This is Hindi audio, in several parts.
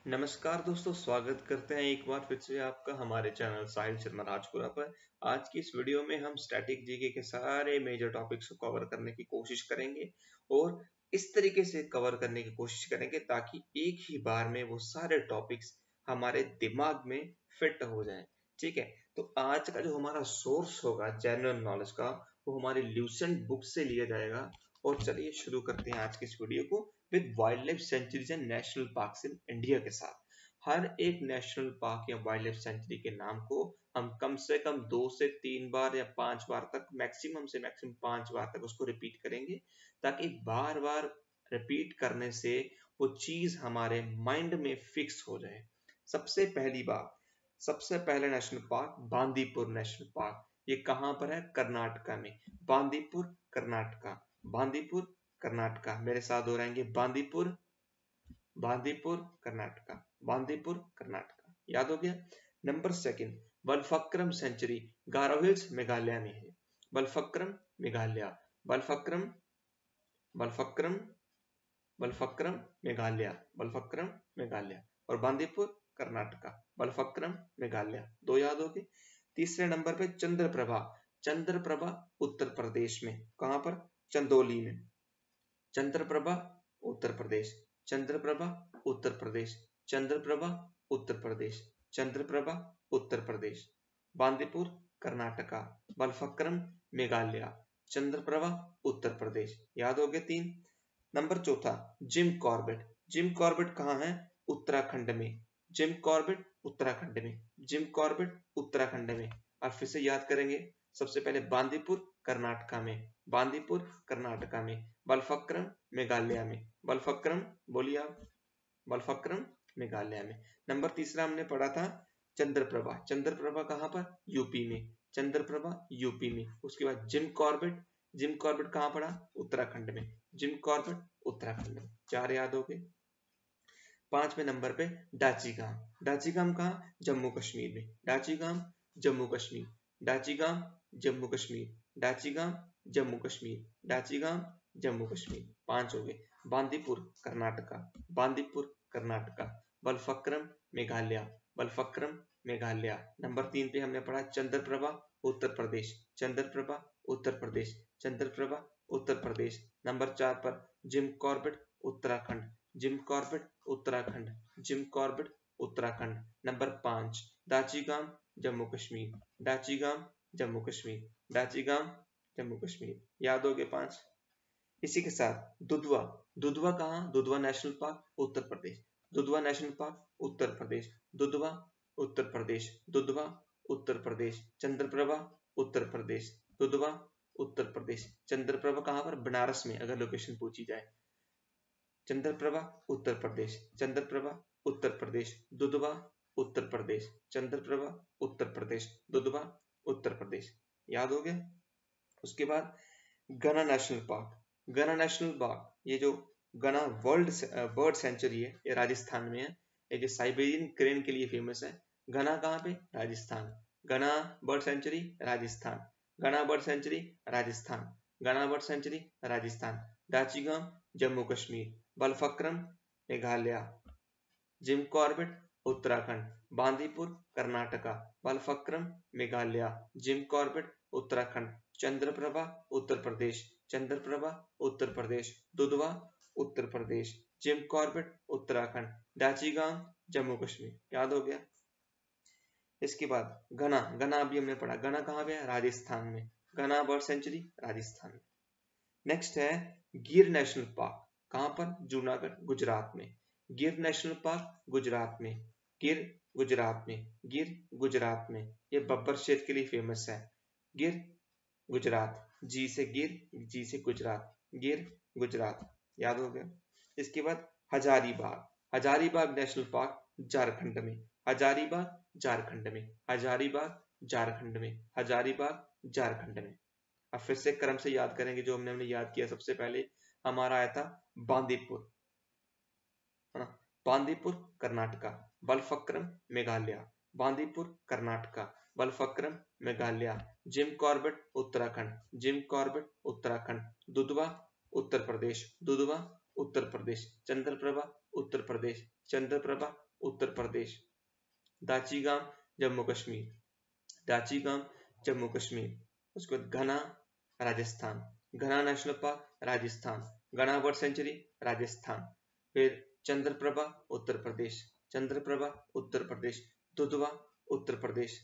नमस्कार दोस्तों, स्वागत करते हैं एक बार फिर से आपका हमारे चैनल साहिल शर्मा राजपुरा पर। आज की इस वीडियो में हम स्टैटिक जीके के सारे मेजर टॉपिक्स को कवर करने की कोशिश करेंगे और इस तरीके से कवर करने की कोशिश करेंगे ताकि एक ही बार में वो सारे टॉपिक्स हमारे दिमाग में फिट हो जाएं। ठीक है, तो आज का जो हमारा सोर्स होगा जनरल नॉलेज का, वो हमारी ल्यूसेंट बुक से लिया जाएगा। और चलिए शुरू करते हैं आज की इस वीडियो को with wild life sanctuaries and national parks in India के साथ। हर एक नेशनल पार्क या वाइल्ड लाइफ सेंचुरी के नाम को हम कम से कम 2 से 3 बार या 5 बार तक, मैक्सिमम से मैक्सिमम 5 बार तक उसको रिपीट करेंगे, ताकि बार बार रिपीट करने से वो चीज हमारे माइंड में फिक्स हो जाए। सबसे पहली बात, सबसे पहले national park Bandipur national park. ये कहाँ पर है? कर्नाटका में। बांदीपुर कर्नाटका, बांदीपुर कर्नाटका। मेरे साथ हो रहेंगे बांदीपुर, बांदीपुर कर्नाटका, बांदीपुर कर्नाटका। याद हो गया। नंबर सेकंड, बलफक्रम सेंचुरी गारो हिल्स मेघालय में है। बलफक्रम मेघालय, बलफक्रम, बलफक्रम, बलफक्रम मेघालय, बलफक्रम मेघालय। और बांदीपुर कर्नाटका, बलफक्रम मेघालय। दो याद हो गए। तीसरे नंबर पे चंद्रप्रभा, चंद्रप्रभा उत्तर प्रदेश में। कहां पर? चंदौली में। चंद्रप्रभा उत्तर प्रदेश, चंद्रप्रभा उत्तर प्रदेश, चंद्रप्रभा उत्तर प्रदेश, चंद्रप्रभा उत्तर प्रदेश। बांदीपुर कर्नाटका, बलफक्रम मेघालय, चंद्रप्रभा उत्तर प्रदेश। याद हो गए तीन। नंबर चौथा, जिम कॉर्बेट। जिम कॉर्बेट कहाँ है? उत्तराखंड में। जिम कॉर्बेट उत्तराखंड में, जिम कॉर्बेट उत्तराखंड में। अब फिर से याद करेंगे। सबसे पहले बांदीपुर कर्नाटका में, बांदीपुर कर्नाटका में। बलफक्रम मेघालय में, बलफक्रम, बोलिए आप, बलफक्रम मेघालय में। नंबर तीसरा हमने पढ़ा था चंद्रप्रभा। चंद्रप्रभा कहाँ पर? यूपी में। चंद्रप्रभा यूपी में। उसके बाद जिम कॉर्बेट, जिम कॉर्बेट कहाँ पड़ा? उत्तराखंड में। जिम कॉर्बेट उत्तराखंड में। चार याद हो गए। पांचवें नंबर पे डाचीगाम। डाचीगाम कहाँ? जम्मू कश्मीर में। डाचीगाम जम्मू कश्मीर, डाचीगाम जम्मू कश्मीर, डाचीगाम जम्मू कश्मीर, डाचीगाम जम्मू कश्मीर। पांच हो गए। बांदीपुर कर्नाटका, बांदीपुर कर्नाटका। बलफक्रम मेघालय, बलफक्रम मेघालय। नंबर तीन पे हमने पढ़ा चंद्रप्रभा उत्तर प्रदेश, चंद्रप्रभा उत्तर प्रदेश, चंद्रप्रभा उत्तर प्रदेश। नंबर चार पर gym Corbett Uttarakhand, Jim Corbett Uttarakhand, Jim Corbett Uttarakhand. Number पांच डाचीगाम जम्मू कश्मीर, डाचीगाम जम्मू कश्मीर, डाचीगाम जम्मू कश्मीर। याद हो गए पांच। इसी के साथ दुधवा, दुधवा कहाँ? दुधवा नेशनल पार्क उत्तर प्रदेश, दुधवा नेशनल पार्क उत्तर प्रदेश, दुधवा उत्तर प्रदेश, दुधवा उत्तर प्रदेश। चंद्रप्रभा उत्तर प्रदेश, दुधवा उत्तर प्रदेश। चंद्रप्रभा कहाँ पर? बनारस में, अगर लोकेशन पूछी जाए। चंद्रप्रभा उत्तर प्रदेश, चंद्रप्रभा उत्तर प्रदेश, दुधवा उत्तर प्रदेश, चंद्रप्रभा उत्तर प्रदेश, दुधवा उत्तर प्रदेश। याद हो गया। उसके बाद गना नेशनल पार्क, गना नेशनल पार्क, ये जो गना वर्ल्ड बर्ड सेंचुरी है, ये राजस्थान में है। ये जो साइबेरियन क्रेन के लिए फेमस है। गना कहाँ पे? Rajasthan. Ghana bird sanctuary Rajasthan, Ghana bird sanctuary Rajasthan, Ghana bird sanctuary Rajasthan. Dachigam Jammu Kashmir, Balphakram Meghalaya, Jim Corbett Uttarakhand, Bandipur Karnataka, Balphakram Meghalaya, Jim Corbett Uttarakhand, Chandraprabha Uttar Pradesh, Chandraprabha Uttar Pradesh, Dudhwa Uttar Pradesh, Jim Corbett Uttarakhand, Dachigam Jammu Kashmir. याद हो गया। इसके बाद गना, गना अभी हमने पढ़ा। गना कहाँ पे है? राजस्थान में। गना बर्ड सेंचुरी राजस्थान में। नेक्स्ट है गिर नेशनल पार्क। कहां पर? जूनागढ़ गुजरात में। गिर नेशनल पार्क गुजरात में, गिर गुजरात में, गिर गुजरात में। ये बब्बर शेर के लिए फेमस है। गिर गुजरात, जी से गिर, जी से गुजरात, गिर गुजरात। याद हो गया। इसके बाद हजारीबाग, हजारीबाग नेशनल पार्क झारखंड में, हजारीबाग झारखंड में, हजारीबाग झारखंड में, हजारीबाग झारखंड में। अब फिर से क्रम से याद करेंगे जो हमने याद किया। सबसे पहले हमारा आया था बांदीपुर, है ना? Bandipur Karnataka, Balphakram Meghalaya, Bandipur Karnataka, Balphakram Meghalaya. Jim Corbett Uttarakhand, Jim Corbett Uttarakhand. Dudhwa Uttar Pradesh, Dudhwa Uttar Pradesh. Chandraprabha Uttar Pradesh, Chandraprabha Uttar Pradesh. Dachigam Jammu Kashmir, Dachigam Jammu Kashmir. उसके बाद घना राजस्थान, घना national park Rajasthan, Ghana bird sanctuary Rajasthan. फिर चंद्रप्रभा उत्तर प्रदेश, चंद्रप्रभा उत्तर प्रदेश। दुधवा उत्तर प्रदेश,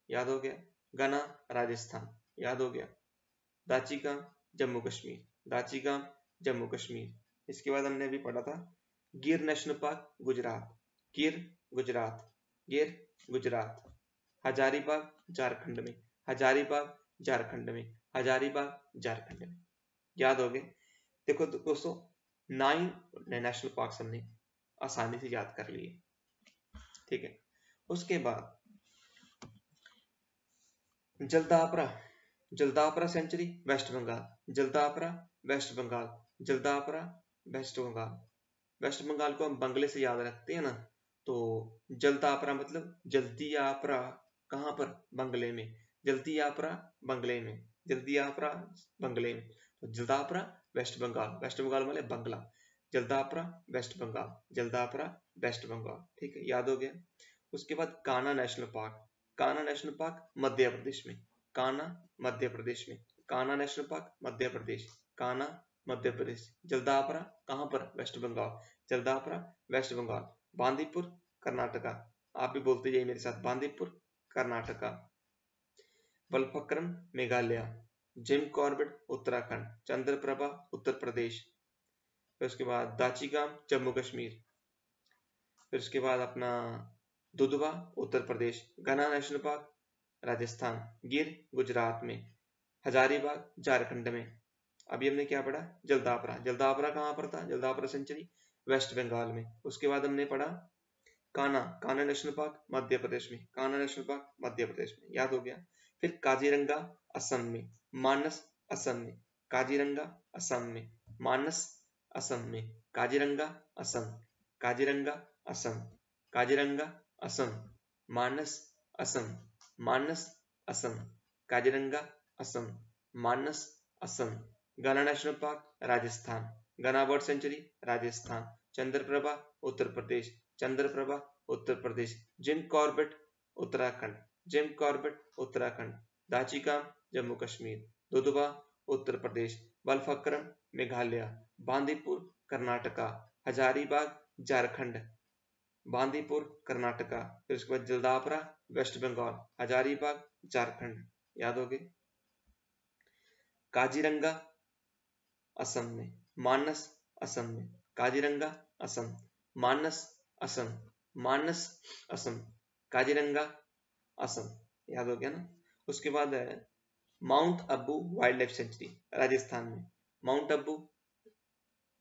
याद हो गया। घना राजस्थान, याद हो गया। दाचीगाम जम्मू कश्मीर, दाचीगाम जम्मू कश्मीर। इसके बाद हमने अभी पढ़ा था गिर नेशनल पार्क गुजरात, गिर गुजरात, गिर गुजरात। हजारीबाग झारखंड में, हजारीबाग झारखंड में, हजारीबाग झारखंड में। याद हो गए। देखो दोस्तों 9 नेशनल पार्क हमने आसानी से याद कर लिए, ठीक है। उसके बाद Jaldapara, Jaldapara sanctuary West Bengal, Jaldapara West Bengal, Jaldapara West Bengal. West Bengal को हम बंगले से याद रखते हैं ना, तो जलदापरा मतलब जल्दी आपरा कहाँ पर, बंगले में। जल्दी आपरा बंगले में, जल्दी आपरा बंगले में। तो जलदापरा वेस्ट बंगाल, वेस्ट बंगाल मतलब बंगला। जलदापरा वेस्ट बंगाल, जलदापरा वेस्ट बंगाल, ठीक है, याद हो गया। उसके बाद Kanha national park, Kanha national park Madhya Pradesh में, कान्हा मध्य प्रदेश में, कान्हा नेशनल पार्क मध्य प्रदेश, कान्हा मध्य प्रदेश। जलदापरा कहाँ पर, वेस्ट बंगाल, जलदापरा वेस्ट बंगाल। बांदीपुर कर्नाटका, आप भी बोलते जाइए मेरे साथ, बांदीपुर कर्नाटका। बलफक्रम मेघालय, जिम कॉर्बेट उत्तराखंड, चंद्रप्रभा उत्तर प्रदेश। फिर उसके बाद दाचीगाम जम्मू कश्मीर। फिर उसके बाद अपना दुधवा उत्तर प्रदेश, घना नेशनल पार्क राजस्थान, गिर गुजरात में, हजारीबाग झारखंड में। अभी हमने क्या पढ़ा, जलदापरा, जलदापरा कहाँ पर था, जलदापरा सेंचुरी वेस्ट बंगाल में। उसके बाद हमने पढ़ा कान्हा, कान्हा नेशनल पार्क मध्य प्रदेश में, कान्हा नेशनल पार्क मध्य प्रदेश में, याद हो गया। फिर काजीरंगा असम में, मानस असम में, काजीरंगा असम में, मानस असम में, काजीरंगा असम, काजीरंगा असम, काजीरंगा असम, मानस असम, मानस असम, काजीरंगा असम, मानस असम। घना national park Rajasthan, Ghana bird sanctuary Rajasthan, Chandraprabha Uttar Pradesh, Chandraprabha Uttar Pradesh. Jim Corbett Uttarakhand, Jim Corbett Uttarakhand. Dachigam Jammu Kashmir, Dudhwa Uttar Pradesh, Balphakram Meghalaya, Bandipur Karnataka, Hazaribagh Jharkhand, Bandipur Karnataka. फिर उसके बाद जलदापरा वेस्ट बंगाल, हजारीबाग झारखंड, याद हो गए। काजीरंगा असम में, मानस असम में, काजीरंगा असम, मानस असम, मानस असम, काजीरंगा असम, याद हो गया ना। उसके बाद है mount Abu wild life sanctuary Rajasthan में, माउंट अबू,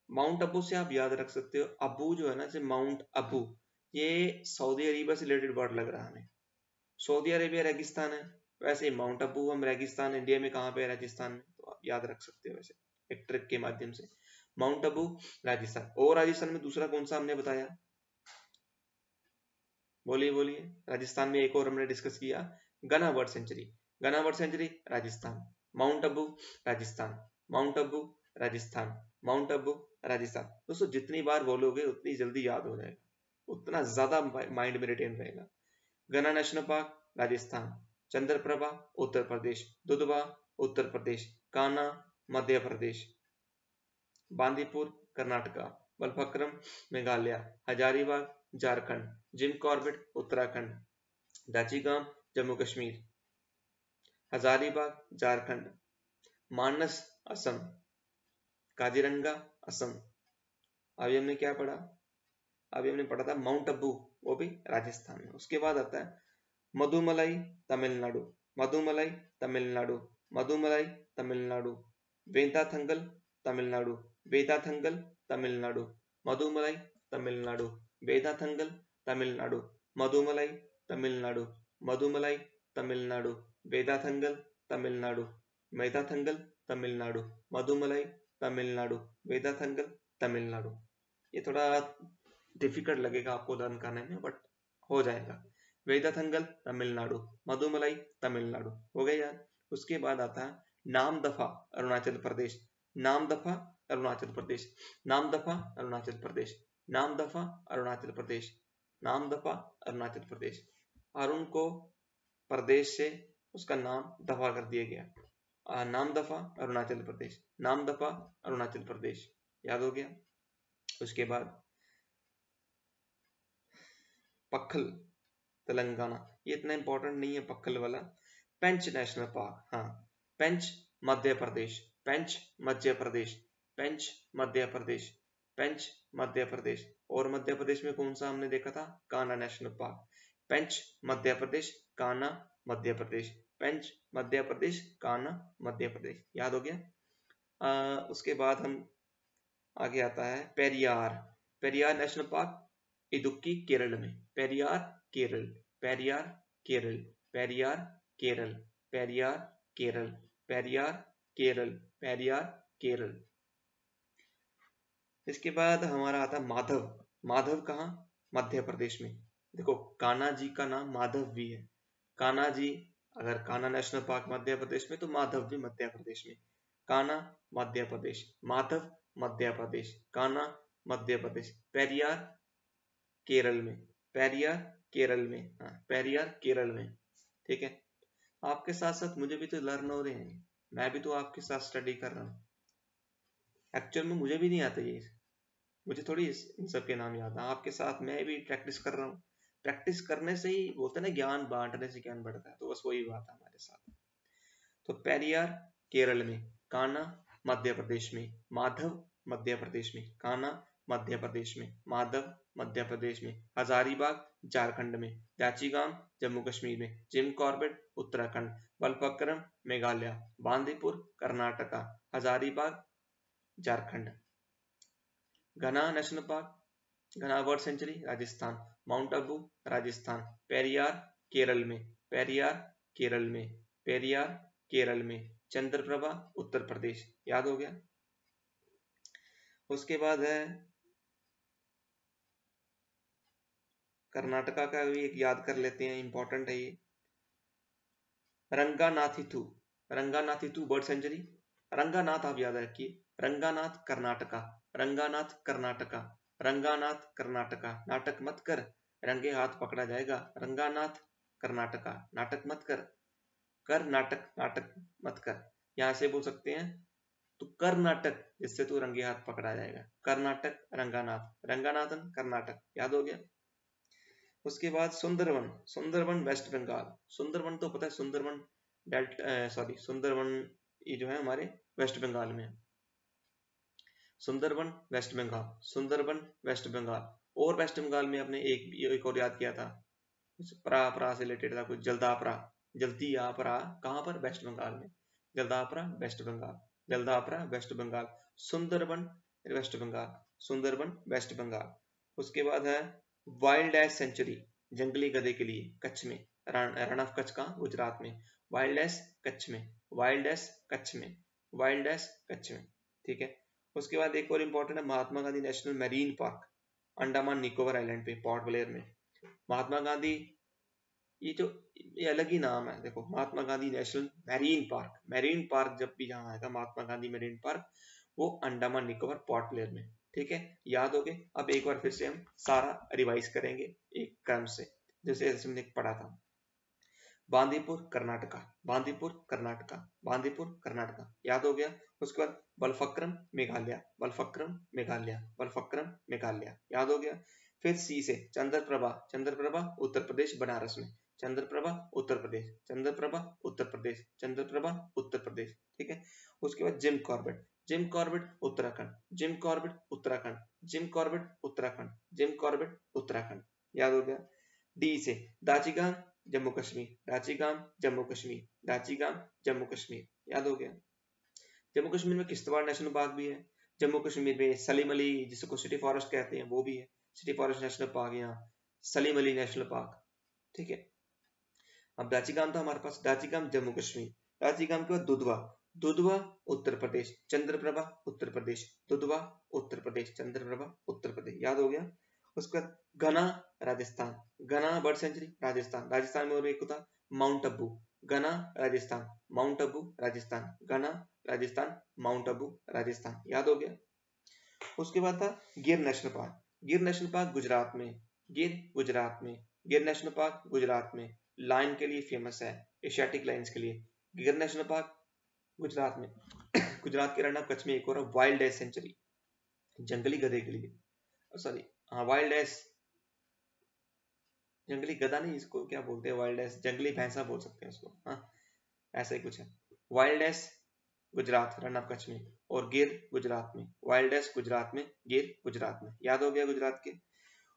माउंट अबू से आप याद रख सकते हो, अबू जो है ना, जैसे माउंट अबू, ये सऊदी अरेबिया से रिलेटेड वर्ड लग रहा है हमें। सऊदी अरेबिया रेगिस्तान है, वैसे माउंट अबू हम रेगिस्तान इंडिया में कहाँ पे है, राजस्थान में, तो आप याद रख सकते हो वैसे एक ट्रिक के माध्यम से। माउंट अबू राजस्थान। और राजस्थान में दूसरा कौन सा हमने बताया, बोलिए बोलिए। राजस्थान में एक और हमने डिस्कस किया, घना बर्ड सेंचुरी, घना bird sanctuary Rajasthan, mount Abu Rajasthan, mount Abu Rajasthan, mount Abu Rajasthan. दोस्तों जितनी बार बोलोगे उतनी जल्दी याद हो जाएगा, उतना ज्यादा माइंड में रिटेन रहेगा। घना नेशनल पार्क राजस्थान, चंद्रप्रभा उत्तर प्रदेश, दुधवा उत्तर प्रदेश, कान्हा मध्य प्रदेश, बांदीपुर कर्नाटका, बलफक्रम मेघालय, हजारीबाग झारखंड, जिम कॉर्बेट उत्तराखंड, दाचीगाम जम्मू कश्मीर, हजारीबाग झारखंड, मानस असम, काजीरंगा असम। अभी हमने क्या पढ़ा, अभी हमने पढ़ा था माउंट अबू, वो भी राजस्थान में। उसके बाद आता है मधुमलाई तमिलनाडु, मधुमलाई तमिलनाडु, मधुमलाई तमिलनाडु, वेदाथंगल तमिलनाडु, वेदाथंगल तमिलनाडु, मधुमलाई तमिलनाडु, वेदाथंगल तमिलनाडु, मधुमलाई तमिलनाडु, मधुमलाई तमिलनाडु, वेदाथंगल तमिलनाडु, वेदाथंगल तमिलनाडु, मधुमलाई तमिलनाडु, वेदाथंगल तमिलनाडु। ये थोड़ा डिफिकल्ट लगेगा आपको लर्न करने में, बट हो जाएगा। वेदाथंगल तमिलनाडु, मधुमलाई तमिलनाडु, हो गया यार। उसके बाद आता है नामदफा अरुणाचल प्रदेश, नामदफा अरुणाचल प्रदेश, नामदफा अरुणाचल प्रदेश, नामदफा अरुणाचल प्रदेश, नामदफा अरुणाचल प्रदेश। अरुण को प्रदेश से उसका नाम दफा कर दिया गया। नामदफा अरुणाचल प्रदेश, नामदफा अरुणाचल प्रदेश, याद हो गया। उसके बाद पक्खल तेलंगाना, ये इतना इंपॉर्टेंट नहीं है पक्खल वाला। पेंच नेशनल पार्क, हाँ पेंच मध्य प्रदेश, पेंच मध्य प्रदेश, पेंच मध्य प्रदेश, पेंच मध्य प्रदेश। और मध्य प्रदेश में कौन सा हमने देखा था, कान्हा नेशनल पार्क। पेंच मध्य प्रदेश, कान्हा मध्य प्रदेश, पेंच मध्य प्रदेश, कान्हा मध्य प्रदेश, याद हो गया। उसके बाद हम आगे आता है पेरियार। पेरियार नेशनल पार्क इदुक्की केरल में। पेरियार केरल, पेरियार केरल, पेरियार केरल, पेरियार केरल, पेरियार केरल, पेरियार केरल। इसके बाद हमारा आता है माधव। माधव कहाँ, मध्य प्रदेश में। देखो कान्हा जी का नाम माधव भी है। कान्हा जी, अगर कान्हा नेशनल पार्क मध्य प्रदेश में तो माधव भी मध्य प्रदेश में। कान्हा मध्य प्रदेश, माधव मध्य प्रदेश, कान्हा मध्य प्रदेश। पेरियार केरल में, पेरियार केरल में, हाँ पेरियार केरल में, ठीक है। आपके साथ साथ मुझे भी तो लर्न हो रहे हैं, मैं भी तो आपके साथ स्टडी कर रहा हूँ। एक्चुअल में मुझे भी नहीं आता ये, मुझे थोड़ी इन सब के नाम याद है। आपके साथ मैं भी प्रैक्टिस कर रहा हूँ। प्रैक्टिस करने से ही होता है ना, ज्ञान बांटने से ज्ञान बढ़ता है, तो बस वही बात है हमारे साथ। तो पेरियार केरल में, कान्हा मध्य प्रदेश में, माधव मध्य प्रदेश में, कान्हा मध्य प्रदेश में, माधव मध्य प्रदेश में। हजारीबाग झारखंड में, जाचीगाम जम्मू कश्मीर में, जिम कॉर्बेट उत्तराखंड, बलफक्रम मेघालय, बांदीपुर कर्नाटका, हजारीबाग झारखंड। घना नेशनल पार्क, घना bird sanctuary Rajasthan, mount Abu Rajasthan, Periyar Kerala में, पेरियार केरल में, पेरियार केरल में, चंद्रप्रभा उत्तर प्रदेश, याद हो गया। उसके बाद है कर्नाटका का भी एक याद कर लेते हैं, इंपॉर्टेंट है ये। रंगानाथिथु, रंगानाथिथु बर्ड सेंचुरी। रंगानाथ आप याद रखिए, रंगानाथ कर्नाटका, रंगानाथ कर्नाटका, रंगानाथ कर्नाटका। नाटक मत कर, रंगे हाथ पकड़ा जाएगा। रंगानाथ कर्नाटका, नाटक मत कर, कर नाटक, नाटक मत कर। यहां से बोल सकते हैं तो कर्नाटक, जिससे तू रंगे हाथ पकड़ा जाएगा। कर्नाटक रंगानाथ, रंगानाथन कर्नाटक, याद हो गया। उसके बाद सुंदरवन, सुंदरवन वेस्ट बंगाल। सुंदरवन तो पता है, सुंदरवन डेल्टा, सॉरी सुंदरवन ये जो है हमारे वेस्ट बंगाल में। Sundarban West Bengal, Sundarban West Bengal. और वेस्ट बंगाल में अपने एक और याद किया था, प्रा प्रा से रिलेटेड था कुछ, जल्दापरा, जल्दी आपरा, कहाँ पर, वेस्ट बंगाल में। Jaldapara West Bengal, Jaldapara West Bengal, Sundarban West Bengal, Sundarban West Bengal. उसके बाद है वाइल्ड लाइफ सेंचुरी, जंगली गधे के लिए, कच्छ में। रण ऑफ कच्छ का, गुजरात में। वाइल्ड लाइफ कच्छ में, वाइल्ड लाइफ कच्छ में, वाइल्ड लाइफ कच्छ में, ठीक है। उसके बाद एक और इंपॉर्टेंट है Mahatma Gandhi national marine park, Andaman Nicobar island पे, पोर्ट ब्लेयर में। महात्मा गांधी, ये अलग ही नाम है, देखो Mahatma Gandhi national marine park. Marine park जब भी यहाँ आएगा, महात्मा गांधी मैरीन पार्क, वो अंडमान निकोबार पोर्ट ब्लेयर में, ठीक है। याद हो गए। अब एक बार फिर से हम सारा रिवाइज करेंगे एक क्रम से, जैसे हमने पढ़ा था। बांदीपुर कर्नाटका, बांदीपुर कर्नाटका, बांदीपुर कर्नाटका, याद हो गया। उसके बाद बलफक्रम मेघालय, बलफक्रम मेघालय, बलफक्रम मेघालय, याद हो गया। फिर सी से चंद्रप्रभा, चंद्रप्रभा उत्तर प्रदेश बनारस में, चंद्रप्रभा उत्तर प्रदेश, चंद्रप्रभा उत्तर प्रदेश, चंद्रप्रभा उत्तर प्रदेश, ठीक है। उसके बाद Jim Corbett, gym Corbett Uttarakhand, Jim Corbett Uttarakhand, Jim Corbett Uttarakhand, Jim Corbett Uttarakhand, याद हो गया। डी से दाचिगाम जम्मू कश्मीर, दाचिगाम जम्मू कश्मीर, दाचिगाम जम्मू कश्मीर, याद हो गया। जम्मू कश्मीर में किश्तवाड़ नेशनल पार्क भी है। जम्मू कश्मीर में सलीम अली, जिसको सिटी फॉरेस्ट कहते हैं, वो भी है, सिटी फॉरेस्ट नेशनल पार्क यहाँ, सलीम अली नेशनल पार्क, ठीक है। अब दाचिगाम था हमारे पास, दाचिगाम जम्मू कश्मीर। दाचिगाम के बाद दुधवा, दुधवा उत्तर प्रदेश, चंद्रप्रभा उत्तर प्रदेश, दुधवा उत्तर प्रदेश, चंद्रप्रभा उत्तर प्रदेश, याद हो गया। उसके बाद घना राजस्थान, घना बर्ड सेंचुरी राजस्थान, राजस्थान में और एक होता माउंट अबू, घना राजस्थान, माउंट अबू राजस्थान, घना राजस्थान, माउंट अबू राजस्थान, याद हो गया। उसके बाद था गिर नेशनल पार्क, गिर नेशनल पार्क गुजरात में, गिर गुजरात में, गिर नेशनल पार्क गुजरात में, लायन के लिए फेमस है, एशियाटिक लायंस के लिए। गिर नेशनल पार्क गुजरात में। गुजरात के रण ऑफ कच्छ में एक और वाइल्ड लाइफ सेंचुरी, जंगली गधे के लिए, सॉरी हाँ वाइल्ड लाइफ, जंगली गधा नहीं, इसको क्या बोलते हैं, वाइल्ड लाइफ, जंगली भैंसा बोल सकते हैं उसको, हाँ ऐसा ही कुछ है। Wild life Gujarat Rann of Kutch में, और गिर गुजरात में, वाइल्ड लाइफ गुजरात में, गिर गुजरात में, याद हो गया गुजरात के।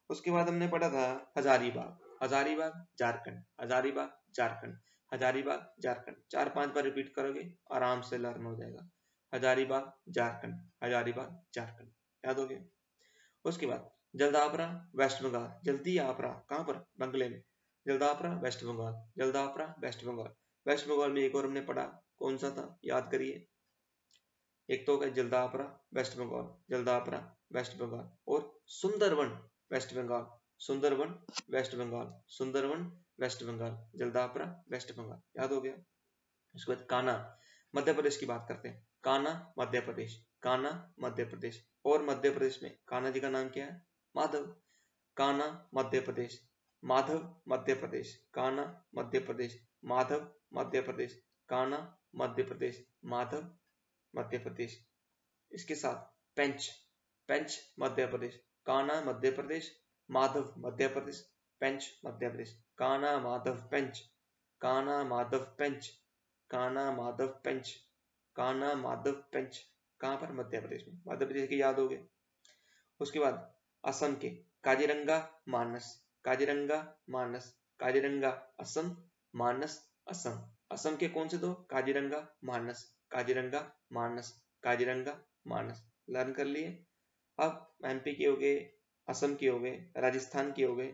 उसके बाद हमने पढ़ा था हजारीबाग, हजारीबाग झारखंड, हजारीबाग झारखंड, हजारीबाग झारखंड, 4-5 बार रिपीट करोगे आराम से लर्न हो जाएगा। हजारीबाग झारखंड, हजारीबाग झारखंड, याद हो गया। उसके बाद जल्दापरा वेस्ट बंगाल, जल्दी आपरा कहाँ पर, बंगले में, Jaldapara West Bengal, Jaldapara West Bengal. West Bengal में एक और हमने पढ़ा, कौन सा था याद करिए, एक तो जल्दापरा वेस्ट बंगाल, जल्दापरा वेस्ट बंगाल, और Sundarvan West Bengal, Sundarban West Bengal, Sundarban West Bengal, Jaldapara West Bengal, याद हो गया। उसके बाद कान्हा मध्य प्रदेश की बात करते हैं, कान्हा मध्य प्रदेश, कान्हा मध्य प्रदेश, और मध्य प्रदेश में कान्हा जी का नाम क्या है, माधव। कान्हा मध्य प्रदेश, माधव मध्य प्रदेश, कान्हा मध्य प्रदेश, माधव मध्य प्रदेश, कान्हा मध्य प्रदेश, माधव मध्य प्रदेश। इसके साथ पेंच, पेंच मध्य प्रदेश, कान्हा मध्य प्रदेश, माधव मध्य प्रदेश, पेंच मध्य प्रदेश, कान्हा माधव पेंच, कान्हा माधव पेंच, कान्हा माधव पेंच, कान्हा माधव पेंच, कहाँ पर, मध्य प्रदेश में, मध्य प्रदेश के याद हो गए। उसके बाद असम के काजीरंगा मानस, काजीरंगा मानस, काजीरंगा असम, मानस असम, असम के कौन से दो, काजीरंगा मानस, काजीरंगा मानस, काजीरंगा मानस, लर्न कर लिए। अब एमपी के हो गए, असम के हो गए, राजस्थान के हो गए,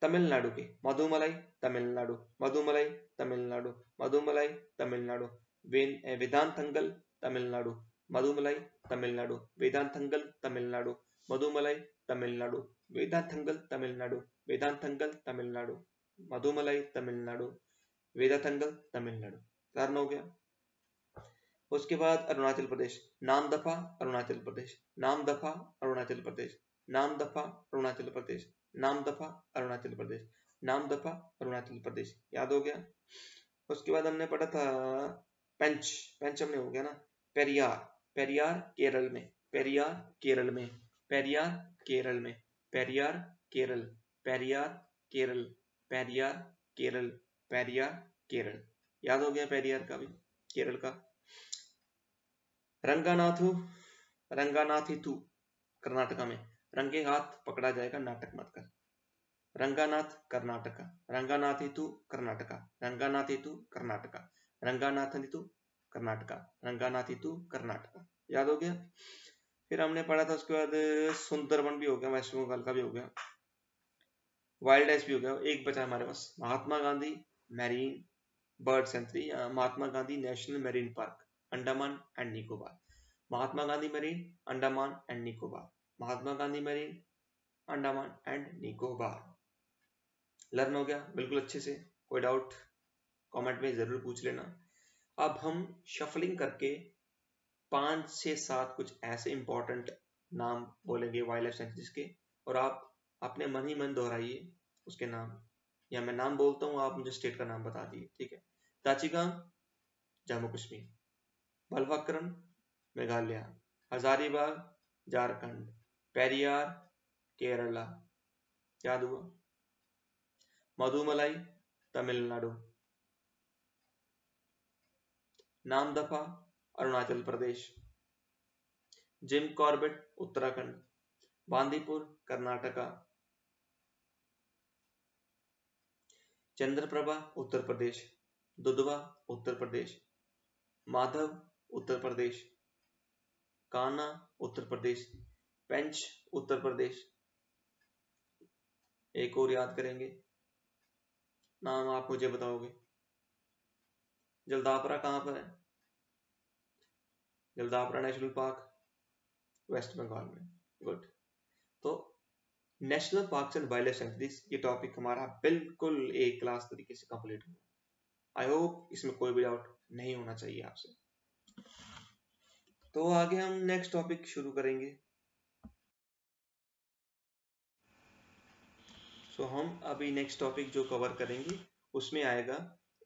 तमिलनाडु के मधुमलाई तमिलनाडु, मधुमलाई तमिलनाडु, मधुमलाई तमिलनाडु, वेदांतंगल तमिलनाडु, मधुमलाई तमिलनाडु, वेदांतंगल तमिलनाडु, मधुमलाई तमिलनाडु, वेदांतंगल तमिलनाडु, वेदांतंगल तमिलनाडु, मधुमलाई तमिलनाडु, वेदांतंगल तमिलनाडु, लर्न हो गया। उसके बाद अरुणाचल प्रदेश, नामदफा अरुणाचल प्रदेश, नामदफा अरुणाचल प्रदेश, नामदफा अरुणाचल प्रदेश, नामदफा अरुणाचल प्रदेश, नामदफा अरुणाचल प्रदेश, याद हो गया। उसके बाद हमने पढ़ा था पेंच, पेंच हमने हो गया ना, पेरियार, पेरियार केरल में, पेरियार केरल में, पेरियार केरल में, पेरियार केरल, पेरियार केरल, पेरियार केरल, पेरियार केरल, याद हो गया पेरियार का भी, केरल का। रंगानाथू, रंगानाथिथु कर्नाटका में, रंगे हाथ पकड़ा जाएगा नाटक मत कर, रंगानाथ कर्नाटका, रंगानाथिथु कर्नाटका, रंगानाथिथु कर्नाटका, रंगानाथिथु कर्नाटका, रंगानाथिथु कर्नाटका, याद हो गया। फिर हमने पढ़ा था उसके बाद सुंदरवन भी हो गया, वेस्ट बंगाल का भी हो गया, वाइल्ड लाइफ भी हो गया। एक बचा हमारे पास Mahatma Gandhi marine bird sanctuary, Mahatma Gandhi national marine park, Andaman and Nicobar, Mahatma Gandhi marine Andaman and Nicobar, Mahatma Gandhi marine Andaman and Nicobar, learn हो गया बिल्कुल अच्छे से। कोई डाउट कमेंट में जरूर पूछ लेना। अब हम शफलिंग करके 5 से 7 कुछ ऐसे इंपॉर्टेंट नाम बोलेंगे वाइल्ड लाइफ सेंचुरीज के, और आप अपने मन ही मन दोहराइए उसके नाम, या मैं नाम बोलता हूँ आप मुझे स्टेट का नाम बता दिए, ठीक है। ताचिगांग जम्मू कश्मीर, बलफक्रम मेघालय, हजारीबाग झारखंड, पेरियार केरला, याद हुआ, मधुमलाई तमिलनाडु, नामदफा अरुणाचल प्रदेश, जिम कॉर्बेट उत्तराखंड, बांदीपुर कर्नाटका, चंद्रप्रभा उत्तर प्रदेश, दुधवा उत्तर प्रदेश, माधव उत्तर प्रदेश, कान्हा उत्तर प्रदेश, पेंच उत्तर प्रदेश। एक और याद करेंगे नाम, आप मुझे बताओगे। जल्दापरा कहाँ पर है, जल्दापरा नेशनल पार्क वेस्ट बंगाल में, गुड। तो national parks and wild life sanctuaries, ये टॉपिक हमारा बिल्कुल एक क्लास तरीके से कंप्लीट हुआ। आई होप इसमें कोई भी डाउट नहीं होना चाहिए आपसे। तो आगे हम नेक्स्ट टॉपिक शुरू करेंगे। हम अभी नेक्स्ट टॉपिक जो कवर करेंगे उसमें आएगा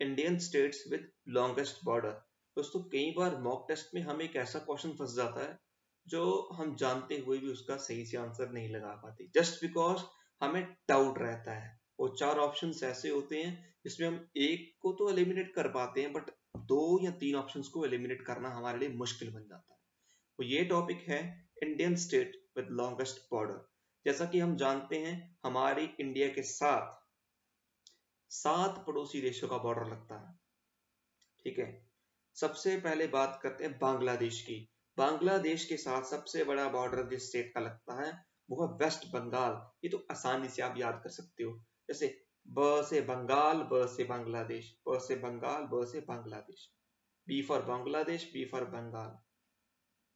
Indian states with longest border. दोस्तों कई बार मॉक टेस्ट में हमें एक ऐसा क्वेश्चन फंस जाता है जो हम जानते हुए भी उसका सही से आंसर नहीं लगा पाते, जस्ट बिकॉज हमें डाउट रहता है। वो 4 ऑप्शंस ऐसे होते हैं जिसमें हम एक को तो एलिमिनेट कर पाते हैं, बट 2 या 3 ऑप्शंस को एलिमिनेट करना हमारे लिए मुश्किल बन जाता है। तो ये टॉपिक है Indian state with longest border. जैसा कि हम जानते हैं हमारी इंडिया के साथ 7 पड़ोसी देशों का बॉर्डर लगता है, ठीक है। सबसे पहले बात करते हैं बांग्लादेश की। बांग्लादेश के साथ सबसे बड़ा बॉर्डर जिस स्टेट का लगता है वो है वेस्ट बंगाल। ये तो आसानी से आप याद कर सकते हो, जैसे ब से बंगाल, ब से बांग्लादेश, ब से बंगाल, ब से Bangladesh, B for Bangladesh, B for Bengal,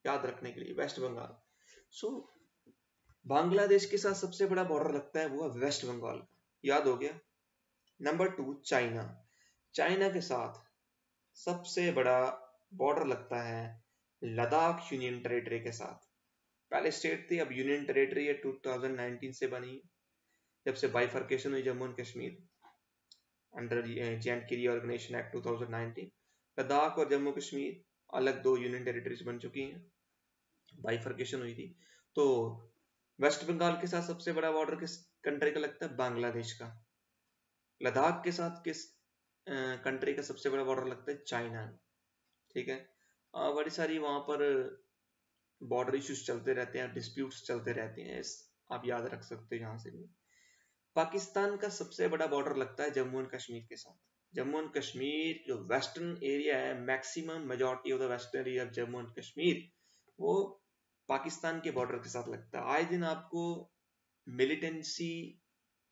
याद रखने के लिए वेस्ट बंगाल। सो बांग्लादेश के साथ सबसे बड़ा बॉर्डर लगता है वो है वेस्ट बंगाल का, याद हो गया। Number 2 China. चाइना के साथ सबसे बड़ा बॉर्डर लगता है लद्दाख यूनियन टेरिटरी के साथ। पहले स्टेट थी, अब यूनियन टेरिटरी है, 2019 से बनी, जब से बाइफर्केशन हुई Jammu and Kashmir under J&K reorganisation act 2019। Ladakh और जम्मू कश्मीर अलग 2 यूनियन टेरिटरीज बन चुकी हैं, बाइफर्केशन हुई थी। तो वेस्ट बंगाल के साथ सबसे बड़ा बॉर्डर किस कंट्री का लगता है? बांग्लादेश का। लद्दाख के साथ किस कंट्री का सबसे बड़ा बॉर्डर लगता है? चाइना, ठीक है। बड़ी सारी वहां पर बॉर्डर इश्यूज चलते रहते हैं, डिस्प्यूट्स चलते रहते हैं, आप याद रख सकते हो यहाँ से भी। पाकिस्तान का सबसे बड़ा बॉर्डर लगता है जम्मू एंड कश्मीर के साथ। जम्मू एंड कश्मीर जो वेस्टर्न एरिया है, maximum majority of the western area of Jammu and Kashmir वो पाकिस्तान के बॉर्डर के साथ लगता है। आए दिन आपको मिलिटेंसी